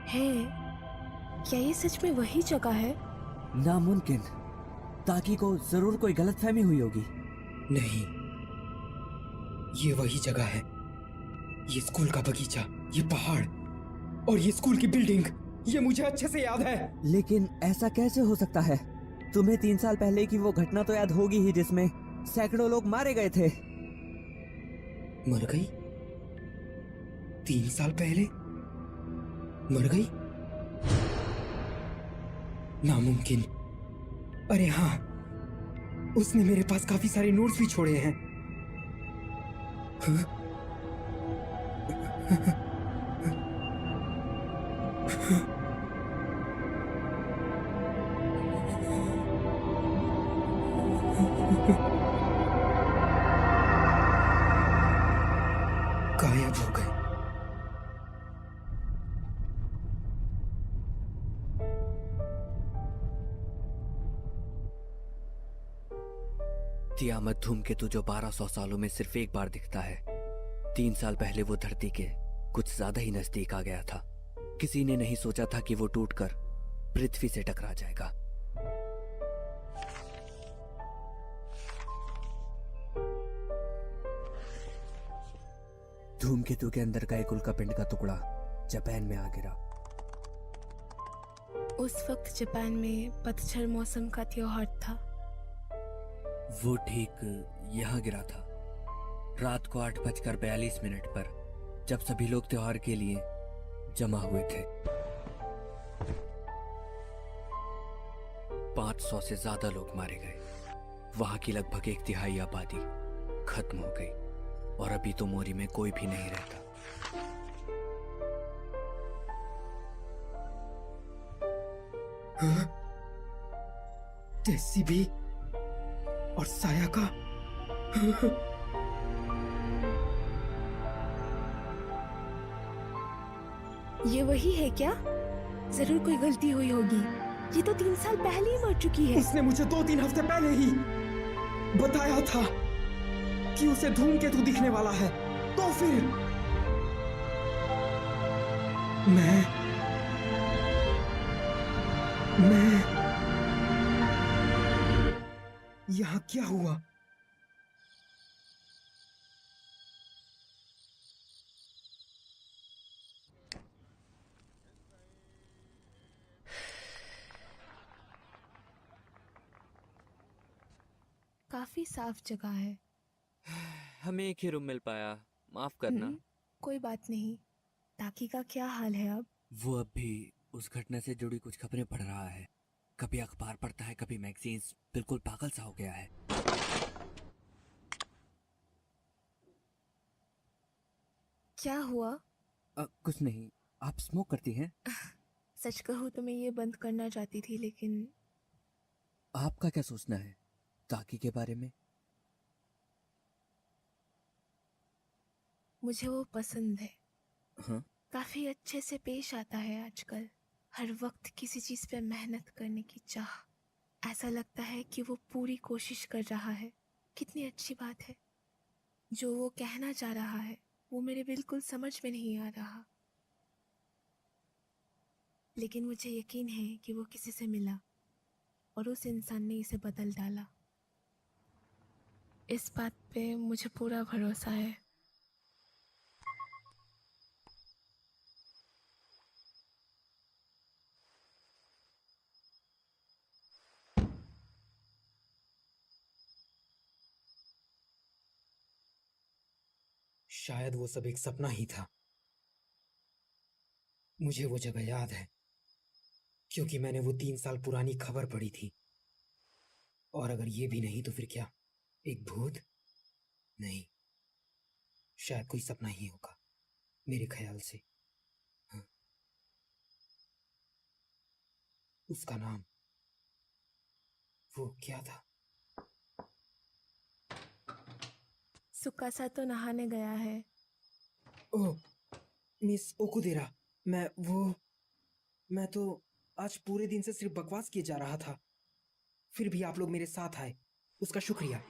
है, क्या ये सच में वही जगह है? नामुमकिन। ताकि को जरूर कोई गलतफहमी हुई होगी। नहीं, ये वही जगह है। ये स्कूल का बगीचा, ये पहाड़ और ये स्कूल की बिल्डिंग, ये मुझे अच्छे से याद है। लेकिन ऐसा कैसे हो सकता है? तुम्हें 3 साल पहले की वो घटना तो याद होगी ही, जिसमें सैकड़ों लोग मारे गए थे। मर गई? 3 साल पहले मर गई? नामुमकिन। अरे हाँ, उसने मेरे पास काफी सारे नोट्स भी छोड़े हैं। तियामत धूमकेतु जो 1200 सालों में सिर्फ एक बार दिखता है, 3 साल पहले वो धरती के कुछ ज्यादा ही नजदीक आ गया था। किसी ने नहीं सोचा था कि वो टूटकर पृथ्वी से टकरा जाएगा। धूमकेतु के अंदर का एक उल्कापिंड का टुकड़ा जापान में आ गिरा। उस वक्त जापान में पतझड़ मौसम का त्योहार था। वो ठीक यहाँ गिरा था, रात को 8:42 पर, जब सभी लोग त्योहार के लिए जमा हुए थे। 500 से ज्यादा लोग मारे गए। वहां की लगभग 1/3 आबादी खत्म हो गई और अभी तो मोरी में कोई भी नहीं रहता। टेसीबी और सायाका। ये वही है क्या? जरूर कोई गलती हुई होगी। ये तो 3 साल पहले ही मर चुकी है। उसने मुझे 2-3 हफ्ते पहले ही बताया था कि उसे धूमकेतु दिखने वाला है। तो फिर मैं यहाँ क्या हुआ? काफी साफ जगह है। हमें एक ही रूम मिल पाया, माफ करना। कोई बात नहीं। ताकि का क्या हाल है अब? वो अब भी उस घटना से जुड़ी कुछ खबरें पढ़ रहा है। कभी अखबार पढ़ता है, कभी मैगजीन्स। बिल्कुल पागल सा हो गया है। क्या हुआ? कुछ नहीं। आप स्मोक करती हैं? सच कहूँ तो मैं ये बंद करना चाहती थी, लेकिन आपका क्या सोचना है ताकि के बारे में? मुझे वो पसंद है। हाँ? काफी अच्छे से पेश आता है आजकल। हर वक्त किसी चीज पे मेहनत करने की चाह। ऐसा लगता है कि वो पूरी कोशिश कर रहा है। कितनी अच्छी बात है। जो वो कहना चाह रहा है वो मेरे बिल्कुल समझ में नहीं आ रहा, लेकिन मुझे यकीन है कि वो किसी से मिला और उस इंसान ने इसे बदल डाला। इस बात पे मुझे पूरा भरोसा है। शायद वो सब एक सपना ही था। मुझे वो जगह याद है क्योंकि मैंने वो 3 साल पुरानी खबर पढ़ी थी। और अगर ये भी नहीं तो फिर क्या? एक भूत? नहीं, शायद कोई सपना ही होगा मेरे ख्याल से। हाँ। उसका नाम वो क्या था? सुकासा तो नहाने गया है। ओह, मिस ओकुदेरा, मैं तो आज पूरे दिन से सिर्फ बकवास किए जा रहा था। फिर भी आप लोग मेरे साथ आए, उसका शुक्रिया।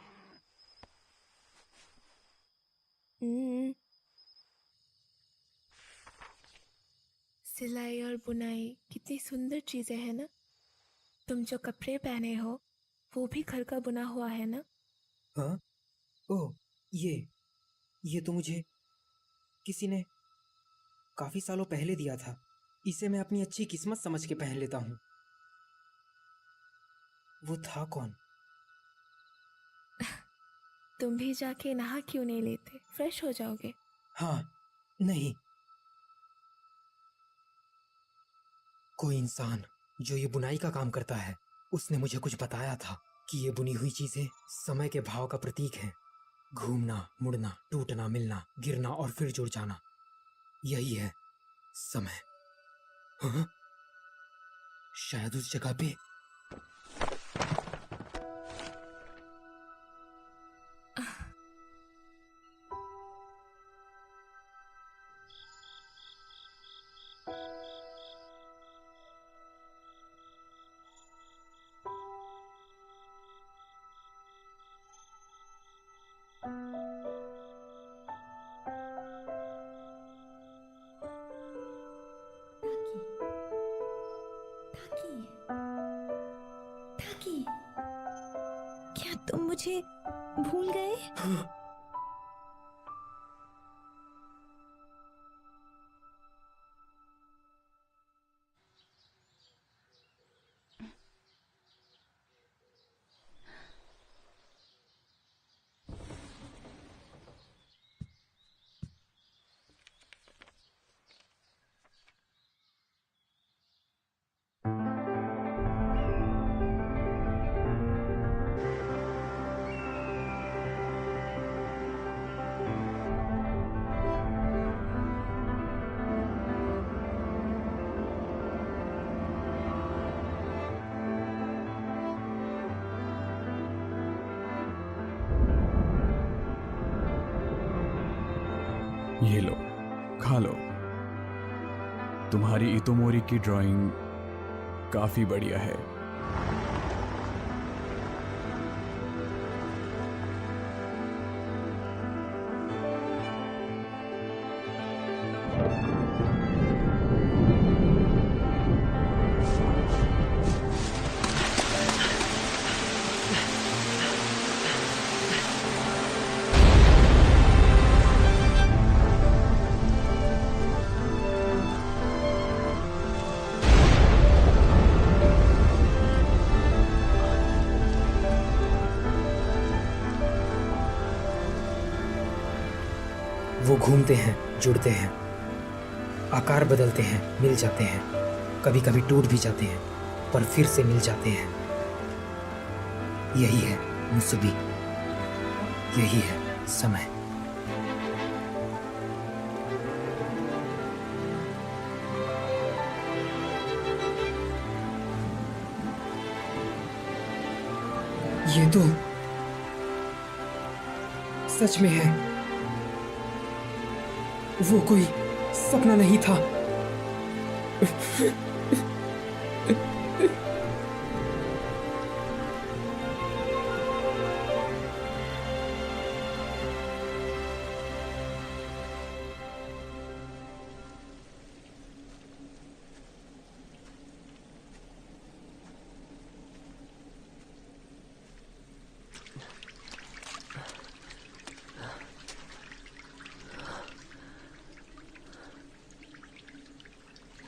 सिलाई और बुनाई कितनी सुंदर चीजें हैं ना। तुम जो कपड़े पहने हो वो भी घर का बुना हुआ है ना? हाँ? ओह, ये तो मुझे किसी ने काफी सालों पहले दिया था। इसे मैं अपनी अच्छी किस्मत समझ के पहन लेता हूँ। वो था कौन? तुम भी जाके नहा क्यों नहीं लेते? फ्रेश हो जाओगे। हाँ, नहीं, कोई इंसान जो ये बुनाई का काम करता है, उसने मुझे कुछ बताया था कि ये बुनी हुई चीजें समय के भाव का प्रतीक हैं। घूमना, मुड़ना, टूटना, मिलना, गिरना और फिर जुड़ जाना, यही है समय। हाँ? शायद उस जगह पे क्या तुम मुझे भूल गए? ये लो, खा लो। तुम्हारी इतोमोरी की ड्राइंग काफी बढ़िया है। वो घूमते हैं, जुड़ते हैं, आकार बदलते हैं, मिल जाते हैं, कभी कभी टूट भी जाते हैं, पर फिर से मिल जाते हैं। यही है मुसबी, यही है समय। ये तो सच में है, वो कोई सपना नहीं था।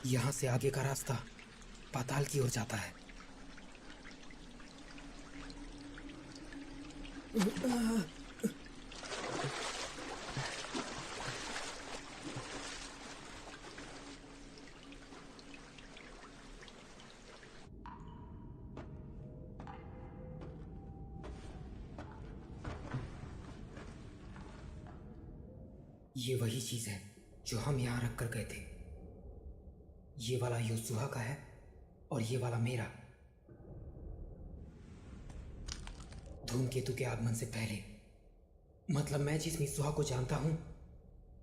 यहाँ से आगे का रास्ता पाताल की ओर जाता है। ये वही चीज है जो हम यहाँ रख कर गए थे। ये वाला योसुहा का है और ये वाला मेरा। धूमकेतु के आगमन से पहले, मतलब मैं जिस मित्सुहा को जानता हूं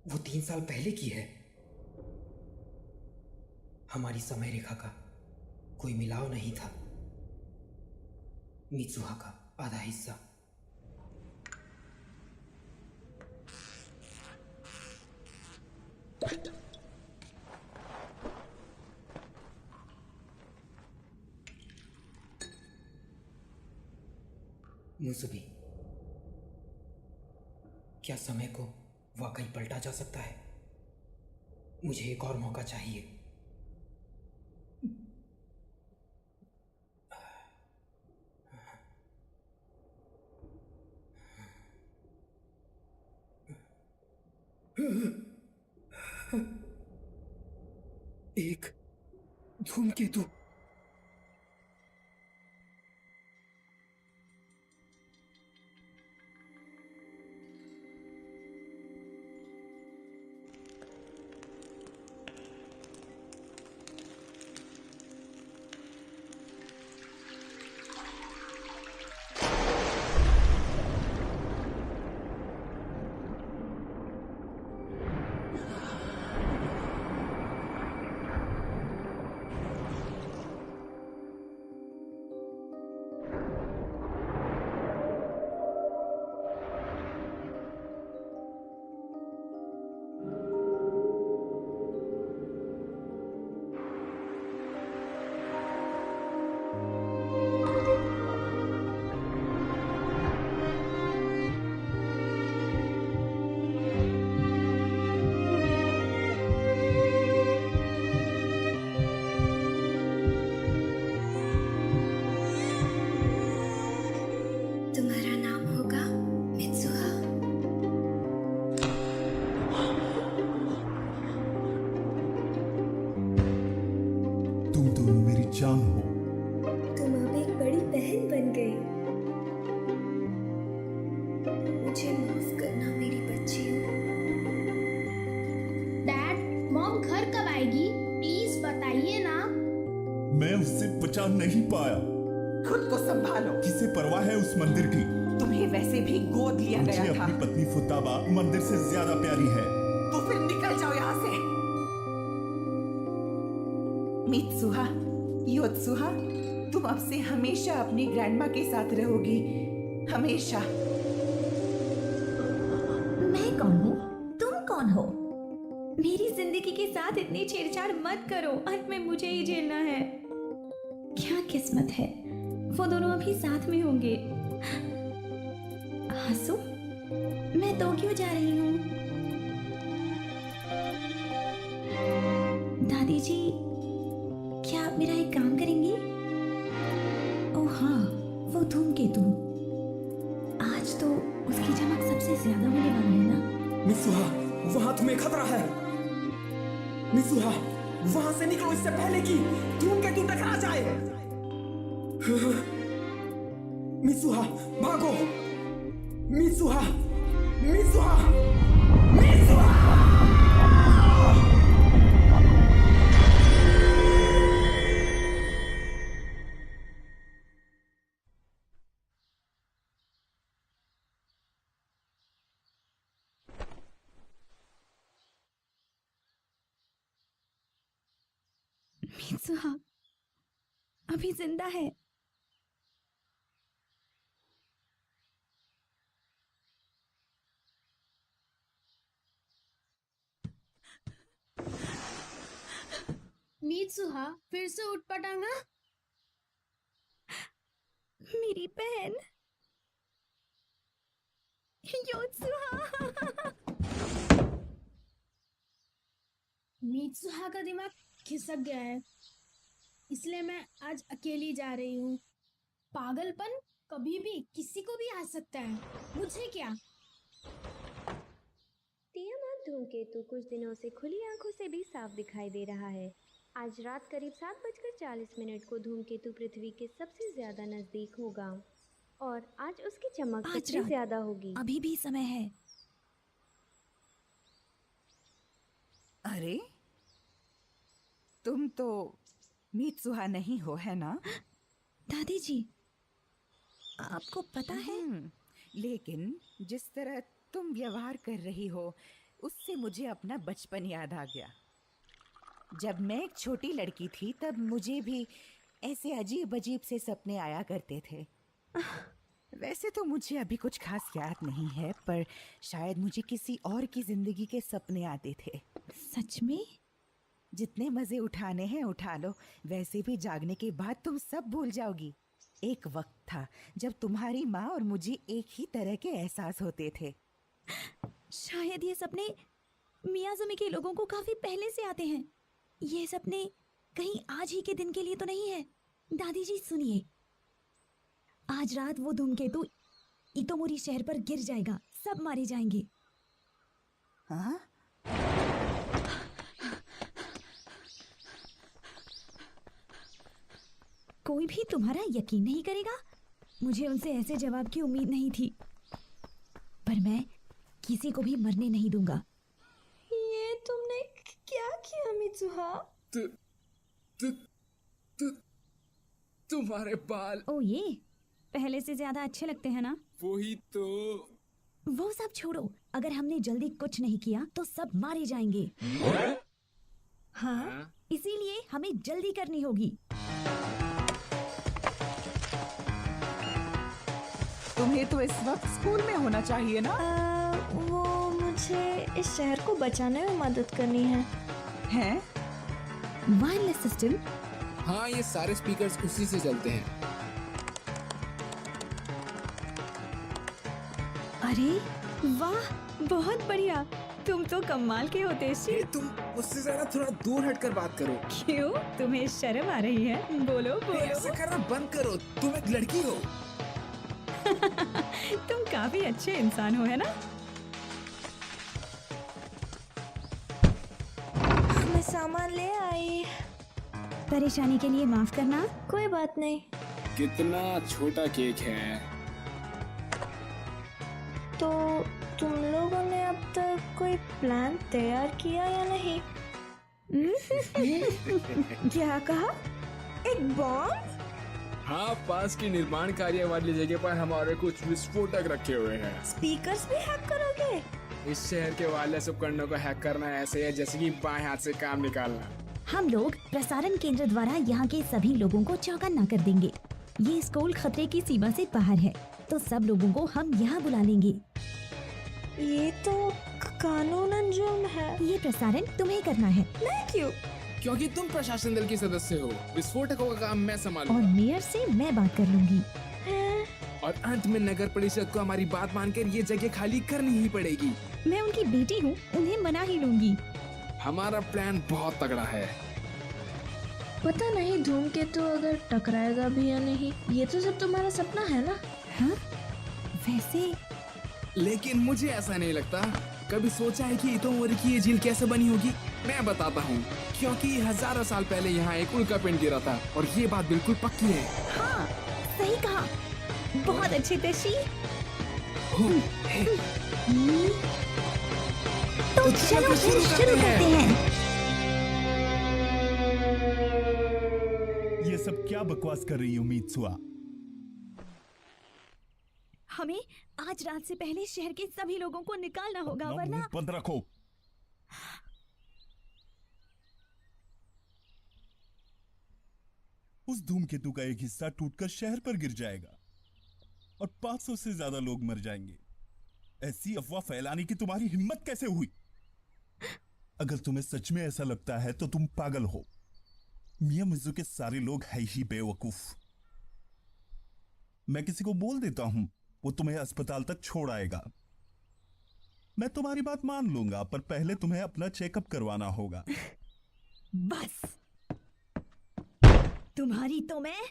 वो 3 साल पहले की है। हमारी समय रेखा का कोई मिलाव नहीं था। मित्सुहा का आधा हिस्सा। मुसबी, क्या समय को वाकई पलटा जा सकता है? मुझे एक और मौका चाहिए। एक धूमकेतु। इंसान हो। तुम अब एक बड़ी बहन बन गई। मुझे माफ करना मेरी बच्चियों। डैड, मॉम घर कब आएगी? प्लीज बताइए ना। मैं उससे बचा नहीं पाया। खुद को संभालो। किसे परवाह है उस मंदिर की? तुम्हें वैसे भी गोद लिया गया मुझे था। अपनी पत्नी फुताबा मंदिर से ज्यादा प्यारी है। तो फिर निकल जाओ यहाँ से। मित्सुहा, योत्सुहा, तुम अब से हमेशा अपनी ग्रैंडमा के साथ रहोगी, हमेशा। मैं कौन हूँ? तुम कौन हो? मेरी जिंदगी के साथ इतनी छेड़छाड़ मत करो। अंत में मुझे ही झेलना है। क्या किस्मत है, वो दोनों अभी साथ में होंगे। हंसू, मैं तो क्यों जा रही हूँ? दादी जी, क्या आप मेरा एक काम करेंगी? ओह हाँ, वो धूमकेतु। आज तो उसकी चमक सबसे ज्यादा होने वाली है ना? मित्सुहा, वहां तुम्हें खतरा है। मित्सुहा, वहां से निकलो इससे पहले कि धूमकेतु टकरा जाए। मित्सुहा, भागो। Mitsuha, Mitsuha, Mitsuha! मित्सुहा अभी जिंदा है। मित्सुहा फिर से उठ पटांगा। मेरी बहन योत्सुहा। मित्सुहा का दिमाग खिसक गया है, इसलिए मैं आज अकेली जा रही हूँ। पागलपन कभी भी किसी को भी आ सकता है, मुझे क्या। तियामात धूमकेतु कुछ दिनों से खुली आंखों से भी साफ दिखाई दे रहा है। आज रात करीब 7:40 को धूमकेतु पृथ्वी के सबसे ज्यादा नजदीक होगा और आज उसकी चमक सबसे ज्यादा होगी। अभी भी समय है। अरे, तुम तो मित्सुहा नहीं हो, है ना? दादी जी, आपको पता है? लेकिन जिस तरह तुम व्यवहार कर रही हो उससे मुझे अपना बचपन याद आ गया। जब मैं एक छोटी लड़की थी तब मुझे भी ऐसे अजीब अजीब से सपने आया करते थे। वैसे तो मुझे अभी कुछ खास याद नहीं है, पर शायद मुझे किसी और की जिंदगी के सपने आते थे। सच में? जितने मजे उठाने हैं उठा लो, वैसे भी जागने के बाद तुम सब भूल जाओगी। एक वक्त था जब तुम्हारी माँ और मुझे एक ही तरह के एहसास होते थे। शायद ये सपने मियाजुमी के लोगों को काफी पहले से आते हैं। ये सपने कहीं आज ही के दिन के लिए तो नहीं है। दादी जी सुनिए, आज रात वो धूमकेतु इतोमोरी शहर पर गिर जाएगा, सब मारे जाएंगे। हाँ? कोई भी तुम्हारा यकीन नहीं करेगा। मुझे उनसे ऐसे जवाब की उम्मीद नहीं थी, पर मैं किसी को भी मरने नहीं दूंगा। ये तुमने क्या किया मित्सुहा? तुम्हारे बाल। ओ ये पहले से ज्यादा अच्छे लगते हैं ना? वही तो। वो सब छोड़ो, अगर हमने जल्दी कुछ नहीं किया तो सब मारे जाएंगे। हाँ, इसीलिए हमें जल्दी करनी होगी। तुम्हें तो इस वक्त स्कूल में होना चाहिए ना? वो मुझे इस शहर को बचाने में मदद करनी है। हैं? Wireless system? हाँ, ये सारे स्पीकर्स उसी से चलते हैं। अरे वाह, बहुत बढ़िया। तुम तो कमाल के होते श्री। तुम उससे जरा थोड़ा दूर हटकर बात करो। क्यों, तुम्हें शर्म आ रही है? बोलो बोलो। ऐसा करना बंद करो, तुम एक लड़की हो। तुम काफी अच्छे इंसान हो, है ना? मैं सामान ले आई। परेशानी के लिए माफ करना। कोई बात नहीं। कितना छोटा केक है। तो तुम लोगों ने अब तक कोई प्लान तैयार किया या नहीं? क्या कहा? एक बॉम्ब? हाँ, पास की निर्माण कार्य वाली जगह पर हमारे कुछ विस्फोटक रखे हुए हैं। स्पीकर्स भी हैक करोगे? इस शहर के वायरलेस उपकरणों को हैक करना ऐसे है जैसे कि बाएं हाथ से काम निकालना। हम लोग प्रसारण केंद्र द्वारा यहाँ के सभी लोगों को चौकन्ना कर देंगे। ये स्कूल खतरे की सीमा से बाहर है, तो सब लोगों को हम यहाँ बुला लेंगे। ये तो कानूनन जुर्म है। ये प्रसारण तुम्हें करना है। मैं क्यों? क्योंकि तुम प्रशासन दल के सदस्य हो। विस्फोटकों का काम मैं संभालूंगा। और मेयर से मैं बात कर लूंगी। और अंत में नगर परिषद को हमारी बात मानकर ये जगह खाली करनी ही पड़ेगी। मैं उनकी बेटी हूँ, उन्हें मना ही लूंगी। हमारा प्लान बहुत तगड़ा है। पता नहीं धूमकेतु अगर टकराएगा भी या नहीं। ये तो सब तुम्हारा सपना है ना? हाँ, वैसे लेकिन मुझे ऐसा नहीं लगता। कभी सोचा है कि इतोमोरी की ये झील कैसे बनी होगी? मैं बताता हूँ। क्योंकि हजारों साल पहले यहाँ एक उल्कापिंड गिरा था और ये बात बिल्कुल पक्की है। हाँ, सही कहा। बहुत अच्छे तेशी। तो चलो शुरू करते हैं। ये सब क्या बकवास कर रही हो मीत्सुआ? हमें आज रात से पहले शहर के सभी लोगों को निकालना होगा, वरना बंद रखो। उस धूमकेतु का एक हिस्सा टूटकर शहर पर गिर जाएगा और 500 से ज्यादा लोग मर जाएंगे। ऐसी अफवाह फैलाने की तुम्हारी हिम्मत कैसे हुई? अगर तुम्हें सच में ऐसा लगता है तो तुम पागल हो। मियामिज़ु के सारे लोग है ही बेवकूफ। मैं किसी को बोल देता हूं, वो तुम्हें अस्पताल तक छोड़ आएगा। मैं तुम्हारी बात मान लूंगा, पर पहले तुम्हें अपना चेकअप करवाना होगा। बस तुम्हारी तो मैं।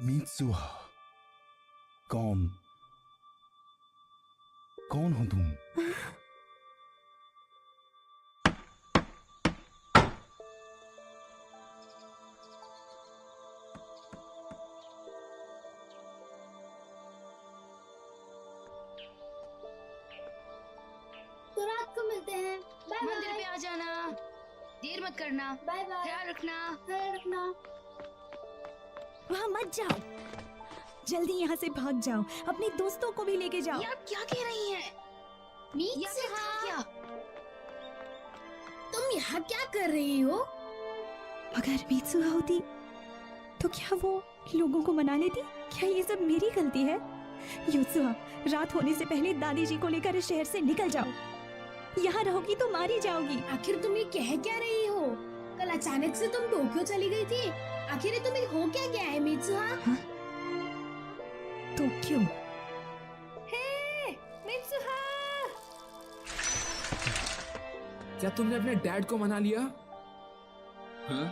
मीत्सुआ, कौन हो तुम? तो रात को मिलते हैं। Bye bye. मंदिर पे आ जाना, देर मत करना। Bye bye. ख्याल रखना। ख्याल रखना। वहाँ मत जाओ, जल्दी यहाँ से भाग जाओ। अपने दोस्तों को भी लेके जाओ। यार क्या कह रही हैं? क्या? तुम यहाँ क्या कर रही हो? अगर मीत्सुआ होती तो क्या वो लोगों को मना लेती? क्या ये सब मेरी गलती है? यूत्सुआ, रात होने से पहले दादी जी को लेकर इस शहर से निकल जाओ। यहाँ रहोगी तो मारी जाओगी। आखिर तुम ये कह क्या रही हो? कल अचानक से तुम टोक्यो चली गई थी। आखिर तुम्हें हो क्या गया है मीत्सुआ? टोक्यो? हे मीत्सुआ! क्या तुमने अपने डैड को मना लिया? हाँ?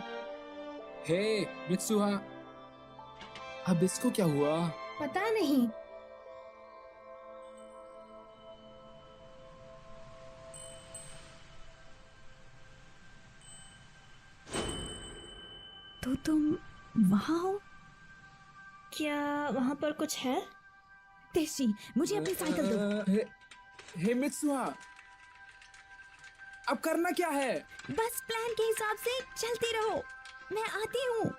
हे मित्सुहा, अब इसको क्या हुआ? पता नहीं। तो तुम वहाँ हो? क्या वहाँ पर कुछ है? तेशी, मुझे अपनी साइकिल दो। हे मित्सुहा, अब करना क्या है? बस प्लान के हिसाब से चलते रहो, मैं आती हूँ।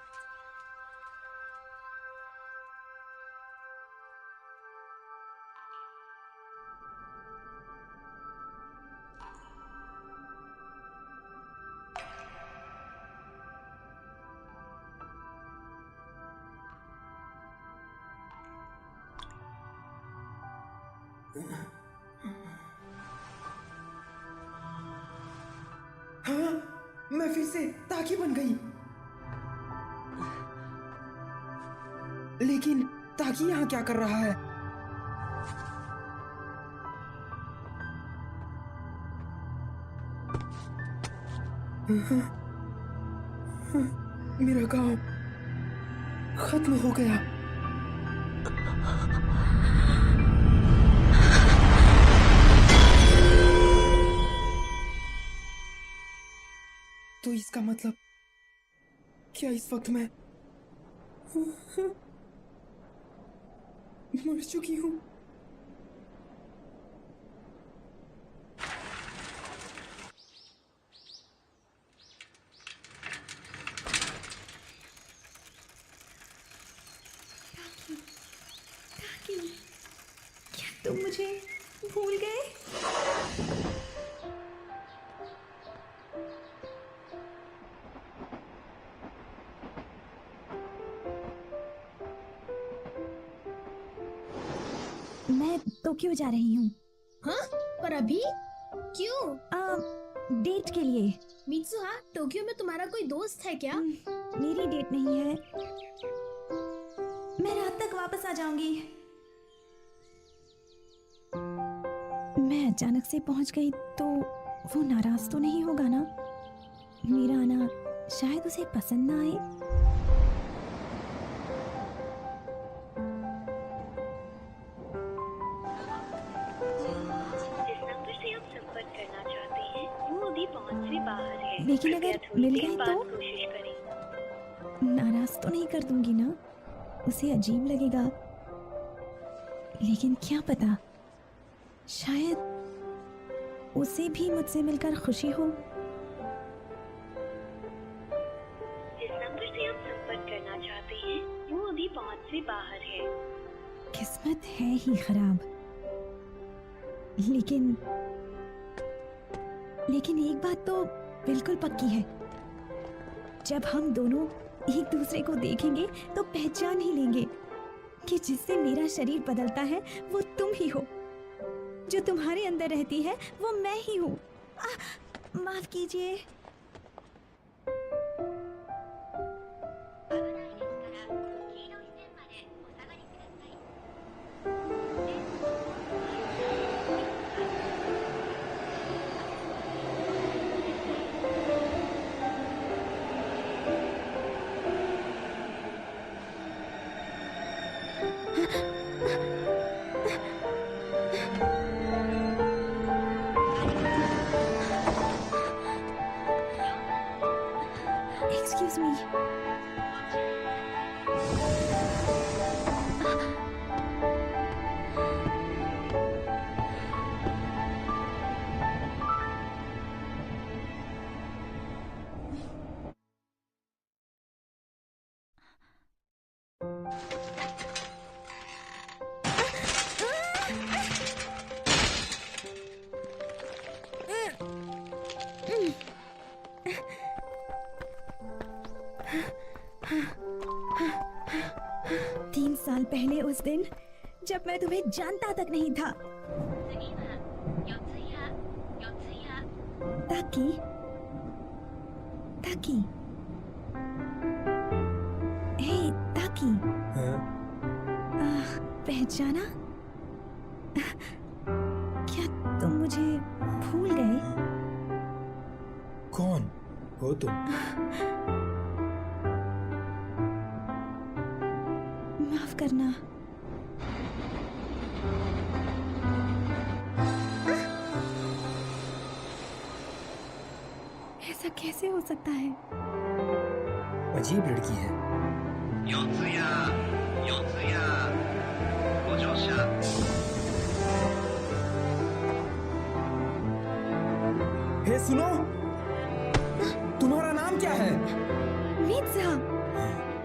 हाँ, मैं फिर से ताकि बन गई। लेकिन ताकि यहाँ क्या कर रहा है? मेरा गांव खत्म हो गया। इसका मतलब क्या इस वक्त मैं मर चुकी हूँ? क्या तुम मुझे भूल गए? मैं टोक्यो जा रही हूँ। हाँ? पर अभी क्यों? डेट के लिए। मित्सुहा, टोक्यो में तुम्हारा कोई दोस्त है क्या? मेरी डेट नहीं है। मैं रात तक वापस आ जाऊंगी। मैं अचानक से पहुंच गई तो वो नाराज तो नहीं होगा ना? मेरा आना शायद उसे पसंद ना आए। लेकिन अगर मिल गए तो नाराज तो नहीं कर दूंगी ना? उसे अजीब लगेगा। लेकिन क्या पता, शायद उसे भी मुझसे मिलकर खुशी हो। जिस नंबर से आप संपर्क करना चाहते हैं वो अभी पहुंच से बाहर है। किस्मत है ही खराब। लेकिन एक बात तो बिल्कुल पक्की है, जब हम दोनों एक दूसरे को देखेंगे तो पहचान ही लेंगे कि जिससे मेरा शरीर बदलता है वो तुम ही हो। जो तुम्हारे अंदर रहती है वो मैं ही हूँ। माफ कीजिए। Excuse me. तीन साल पहले उस दिन जब मैं तुम्हें जानता तक नहीं था। ताकि हे ताकि पहचाना? क्या तुम मुझे भूल गए? कौन हो तुम? माफ करना। ऐसा कैसे हो सकता है? अजीब लड़की है। हे सुनो, तुम्हारा नाम क्या है? मीत्सा।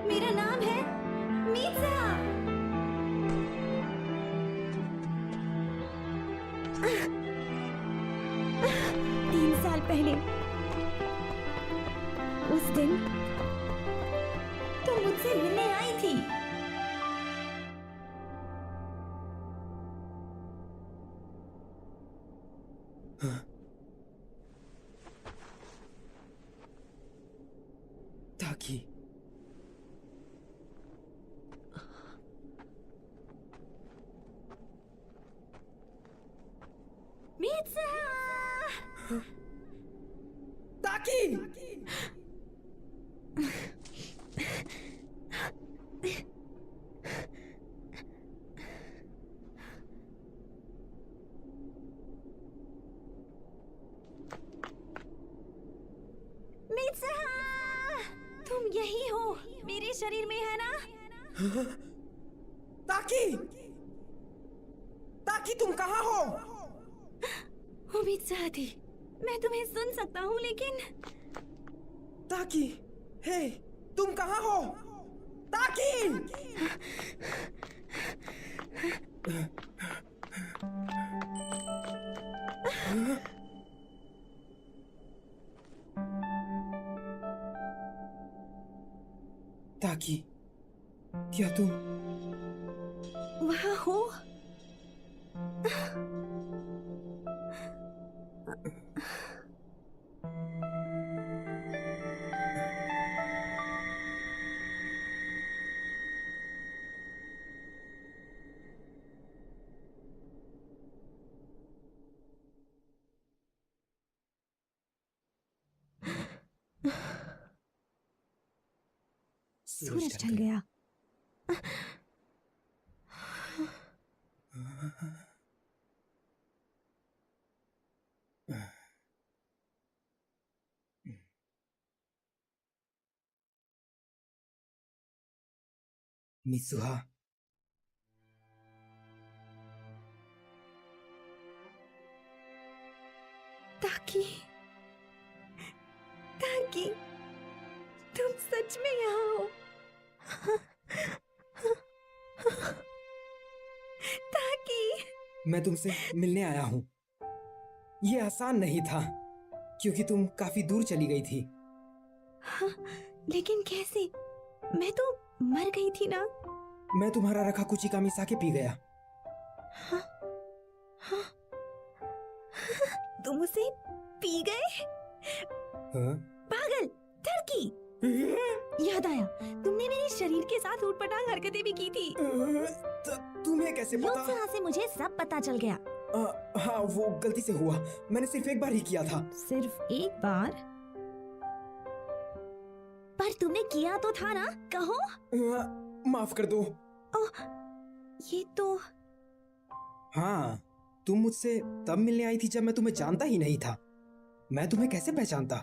मेरा नाम है मीत्सा। 3 साल पहले उस दिन तुम मुझसे मिलने आई थी। ताकि मीत्सा। ताकि मीत्सा। शरीर में है ना? ताकि ताकि तुम कहाँ हो? उम्मीद से थी मैं तुम्हें सुन सकता हूँ, लेकिन ताकि, हे, तुम कहाँ हो? ताकि! ताकि, क्या तुम वहाँ हो? सूरज ढल गया। मित्सुहा, ताकि ताकि तुम सच में यहाँ हो? ताकि मैं तुमसे मिलने आया हूँ। ये आसान नहीं था क्योंकि तुम काफी दूर चली गई थी। हाँ, लेकिन कैसे? मैं तो मर गई थी ना। मैं तुम्हारा रखा कुचिका मिसा के पी गया। हाँ, हाँ, तुम उसे पी गए? हाँ? पागल, टर्की! याद आया, तुमने मेरे शरीर के साथ ऊटपटांग हरकतें भी की थी। तुम्हें कैसे पता? लोत्सुहा से मुझे सब पता चल गया। हाँ, वो गलती से हुआ। मैंने सिर्फ एक बार ही किया था। सिर्फ एक बार? पर तुमने किया तो था ना, कहो? माफ कर दो। ये तो... हाँ, तुम मुझसे तब मिलने आई थी जब मैं तुम्हें जानता ही नहीं था। मैं तुम्हें कैसे पहचानता?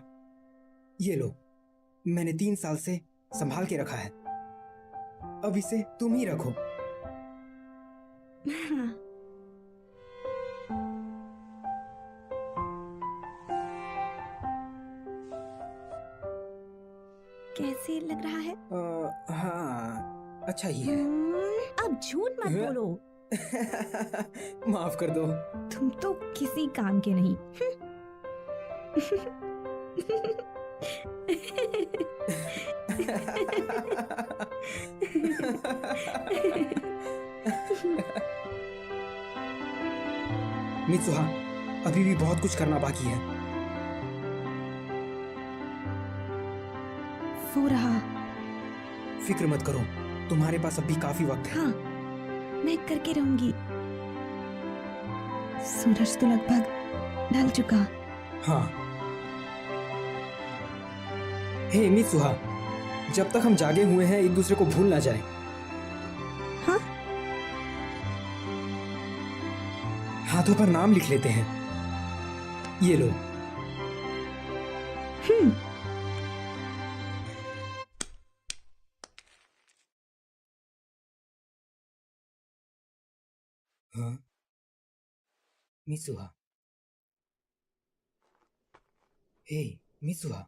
ये लो, मैंने 3 साल से संभाल के रखा है। अब इसे तुम ही रखो। कैसे लग रहा है? हाँ, अच्छा ही है। अब झूठ मत बोलो। माफ कर दो। तुम तो किसी काम के नहीं। मित्सुहा, अभी भी बहुत कुछ करना बाकी है। वो रहा। फिक्र मत करो, तुम्हारे पास अभी काफी वक्त है। हाँ, मैं करके रहूंगी। सूरज तो लगभग ढल चुका। हाँ। हे मित्सुहा, जब तक हम जागे हुए हैं एक दूसरे को भूल ना जाए। हाँ? हाथों पर नाम लिख लेते हैं। ये लो। हाँ? मित्सुहा। हे मित्सुहा।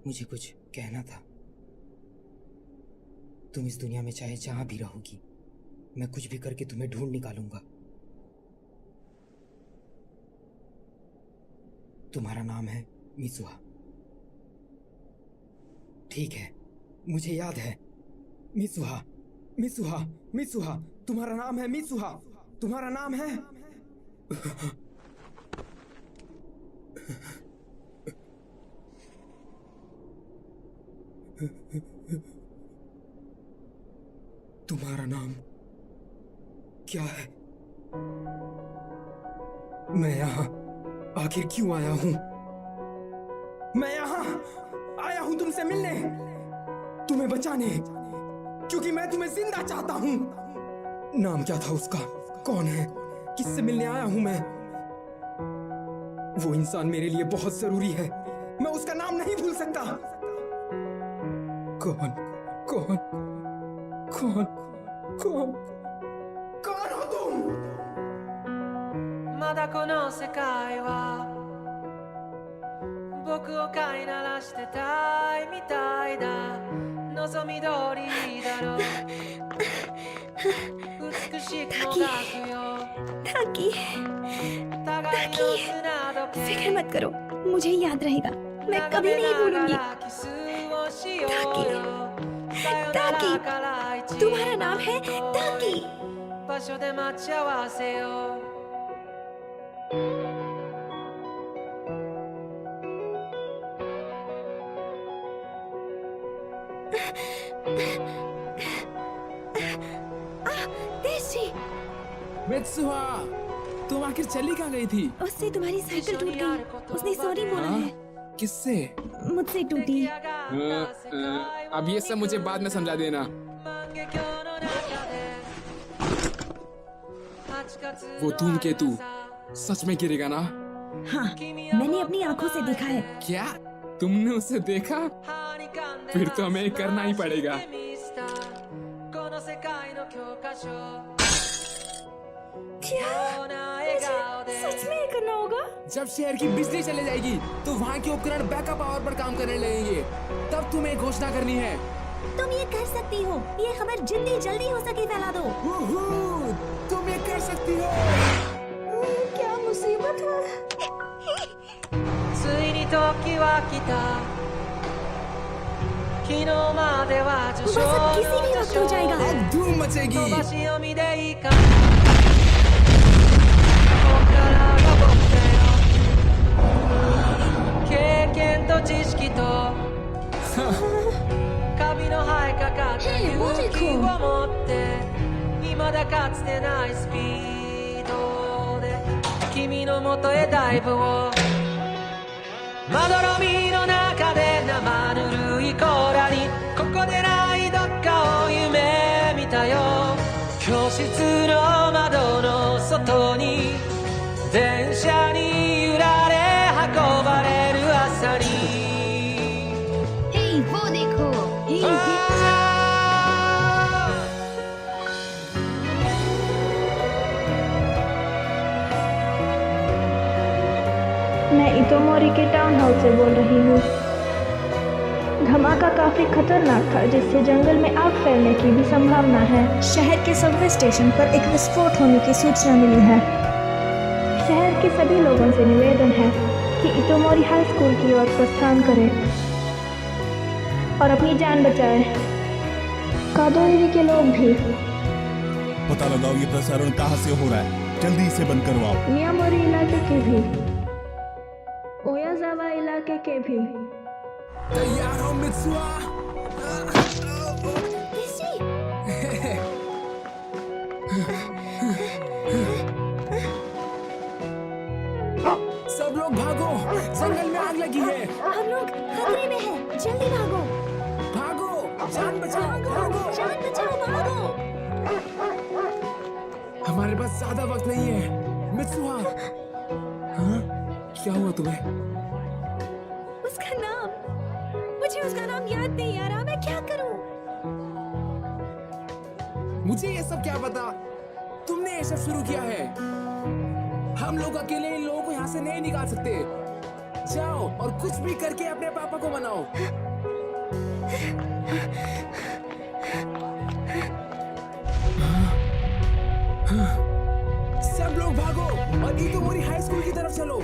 मुझे कुछ कहना था। तुम इस दुनिया में चाहे जहां भी रहोगी, मैं कुछ भी करके तुम्हें ढूंढ निकालूंगा। तुम्हारा नाम है मित्सुहा। ठीक है, मुझे याद है। मित्सुहा, मित्सुहा, मित्सुहा, तुम्हारा नाम है मित्सुहा। तुम्हारा नाम है। तुम्हारा नाम क्या है? मैं यहां आखिर क्यों आया हूं? मैं यहां आया हूं तुमसे मिलने, तुम्हें बचाने, क्योंकि मैं तुम्हें जिंदा चाहता हूं। नाम क्या था उसका? कौन है? किससे मिलने आया हूं मैं। वो इंसान मेरे लिए बहुत जरूरी है, मैं उसका नाम नहीं भूल सकता। कौन कौन कौन कौन कौन हो तुम? まだこの世界は僕を飼いならしてたいみたいだ。望み通りだろう。美しくもがくよ。ताकि फिक्र मत करो, मुझे याद रहेगा, मैं कभी नहीं भूलूंगी। ताकि तुम्हारा नाम है ताकि। 場所で待ち合わせよう。मित्सुहा, तुम आखिर चली कहाँ गई थी? उससे तुम्हारी साइकिल टूट गई, उसने सॉरी बोला है। किससे? मुझसे टूटी। अब ये सब मुझे बाद में समझा देना। वो धूमकेतु सच में गिरेगा ना? हाँ, मैंने अपनी आंखों से देखा है। क्या? तुमने उसे देखा? फिर तो हमें करना ही पड़ेगा। क्या? मुझे सच में करना होगा? जब शहर की बिजली चले जाएगी तो वहाँ के उपकरण बैकअप पावर पर काम करने लगेंगे, तब तुम्हें घोषणा करनी है। तुम ये कर सकती हो, ये खबर जितनी जल्दी हो सके फैला दो। तुम ये कर सकती हो। क्या मुसीबत है। ついに時は来た。昨日までは序章の序章で अब धूम मचेगी। 飛ばし読みでいいか。こっからが僕だよ。経験と知識とカビの生えかかった勇気を持って未だかつてないスピードで君の元へダイブを。まどろみの中で生ぬるい甲羅にここでないどっかを夢見たよ。教室の窓の外に電車に揺られ運ばれる朝に。Hey, वो देखो। मैं इतोमोरी के टाउन हाउस से बोल रही हूँ। धमाका काफी खतरनाक था, जिससे जंगल में आग फैलने की भी संभावना है। शहर के सबवे स्टेशन पर एक विस्फोट होने की सूचना मिली है। शहर के सभी लोगों से निवेदन है कि इतोमोरी हाई स्कूल की ओर प्रस्थान करें और अपनी जान बचाएं। कादोइरी के लोग भी। पता लगाओ ये प्रसारण कहाँ से हो रहा है, जल्दी इसे बंद करवाओ। मियामोरी इलाके के भी, ओयाजावा इलाके के भी। तैयार हो मित्सुहा? सब लोग भागो, जंगल में आग लगी है। हम लोग खतरे में हैं, जल्दी भागो। भागो, जान बचाओ, भागो। जान बचाओ, भागो। हमारे पास ज्यादा वक्त नहीं है। मित्सुहा, हाँ? क्या हुआ तुम्हें? उसका नाम, मुझे उसका नाम याद नहीं आ रहा, मैं क्या करूं? मुझे ये सब क्या पता? तुमने ये सब शुरू किया है। हम लोग अकेले इन लोगों को यहाँ से नहीं निकाल सकते। जाओ और कुछ भी करके अपने पापा को मनाओ। सब लोग भागो और इतोमोरी हाई स्कूल की तरफ चलो।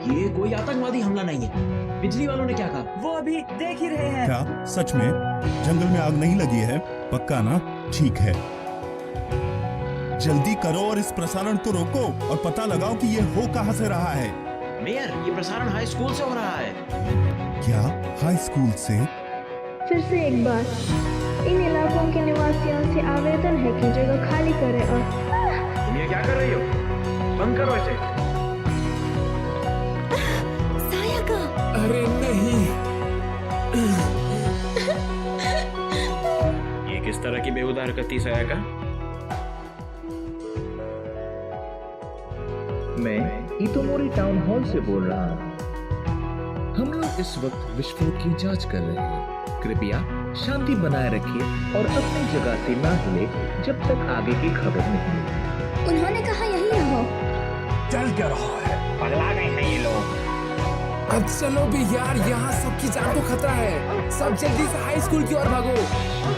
ये कोई आतंकवादी हमला नहीं है। बिजली वालों ने क्या कहा? वो अभी देख ही रहे हैं। क्या सच में जंगल में आग नहीं लगी है? पक्का ना? ठीक है, जल्दी करो और इस प्रसारण को रोको और पता लगाओ कि ये हो कहां से रहा है। मेयर, ये प्रसारण हाई स्कूल से हो रहा है। क्या हाई स्कूल से? फिर से एक बार, इन इलाकों के निवासियों से आवेदन है कि जगह खाली करें और। तुम ये क्या कर रही हो? बंद करो इसे। साया का। अरे नहीं। तरह की बेहुदा हरकत सायाका? मैं इतोमोरी टाउन हॉल से बोल रहा हूँ। हम लोग इस वक्त विस्फोट की जांच कर रहे हैं। कृपया शांति बनाए रखिए और अपनी जगह से ना हिले जब तक आगे की खबर नहीं मिले। उन्होंने कहा यही रहो। चल क्या रहा है? पगला गए हैं ये लोग। अब चलो भी यार, यहाँ सबकी जान को खतरा है। सब जल्दी से हाई स्कूल की ओर भागो।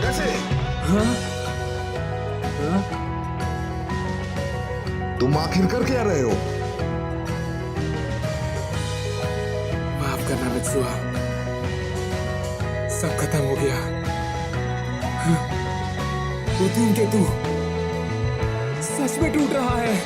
कैसे? हाँ? हाँ? तुम आखिर कर क्या रहे हो? माफ करना बच्चुआ, सब खत्म हो गया। हाँ? वो धूमकेतु सच में टूट रहा है।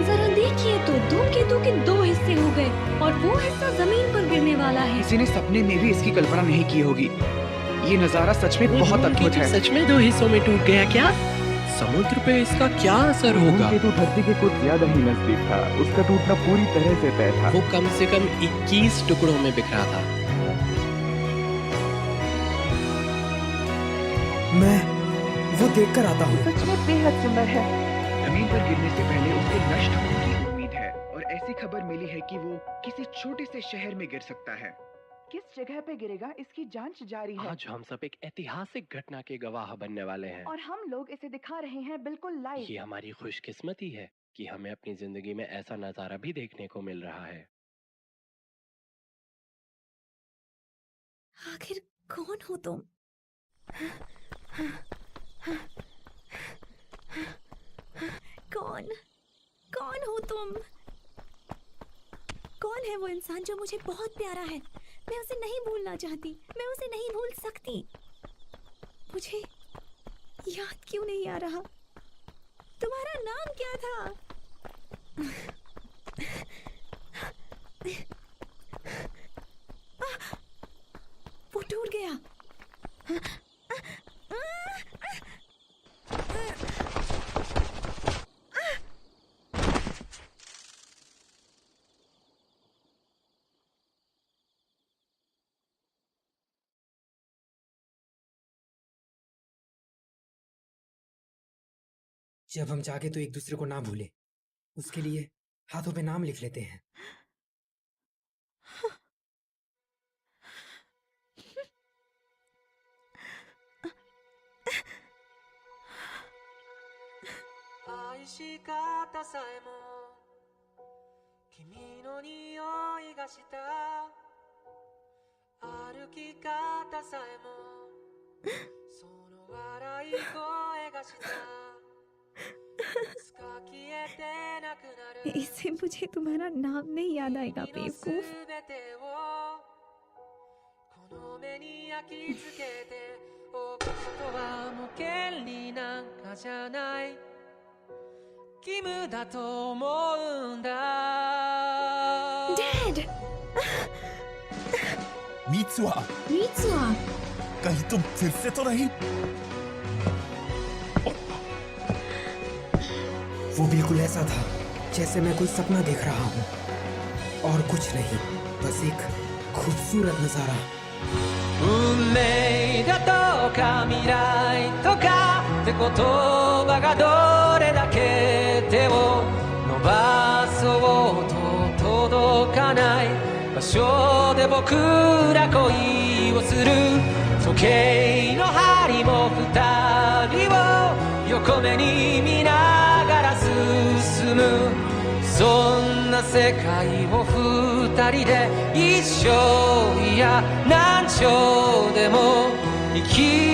जरा देखिए तो धूमकेतु के 2 हिस्से हो गए और वो हिस्सा जमीन पर गिरने वाला है। किसी ने सपने में भी इसकी कल्पना नहीं की होगी। ये नजारा सच में बहुत अद्भुत है। सच में 2 हिस्सों में टूट गया क्या? समुद्र पे इसका क्या असर होगा? धूमकेतु धरती के कुछ ज्यादा ही नजदीक था। उसका टूटना पूरी तरह से तय था। वो कम से कम 21 टुकड़ों में बिखरा था। मैं वो देख कर आता हूँ। सच में बेहद सुंदर है। जमीन पर गिरने से पहले उसके नष्ट होने की उम्मीद है और ऐसी खबर मिली है कि वो किसी छोटे से शहर में गिर सकता है। किस जगह पे गिरेगा इसकी जांच जारी है। आज हम सब एक ऐतिहासिक घटना के गवाह बनने वाले हैं और हम लोग इसे दिखा रहे हैं बिल्कुल लाइव। ये हमारी खुशकिस्मती है कि हमें अपनी जिंदगी में ऐसा नजारा भी देखने को मिल रहा है। आखिर कौन हो तुम? कौन हो तुम? कौन है वो इंसान जो मुझे बहुत प्यारा है? मैं उसे नहीं भूलना चाहती, मैं उसे नहीं भूल सकती। मुझे याद क्यों नहीं आ रहा? तुम्हारा नाम क्या था? वो टूट गया। जब हम जागे तो एक दूसरे को ना भूले, उसके लिए हाथों पे नाम लिख लेते हैं। इससे मुझे तुम्हारा नाम नहीं याद आएगा बेवकूफ। डैड! मीत्सुआ! मीत्सुआ! कहीं तुम फिर से तो नहीं? वो बिल्कुल ऐसा था जैसे मैं कोई सपना देख रहा हूँ और कुछ नहीं, बस एक खूबसूरत नजारा। 運命だとか未来とかって言葉がどれだけ手を伸ばそうと届かない場所で僕ら恋をする時計の針も二人を横目に見ながら進むそんな世界を二人で一生いや何生でも生き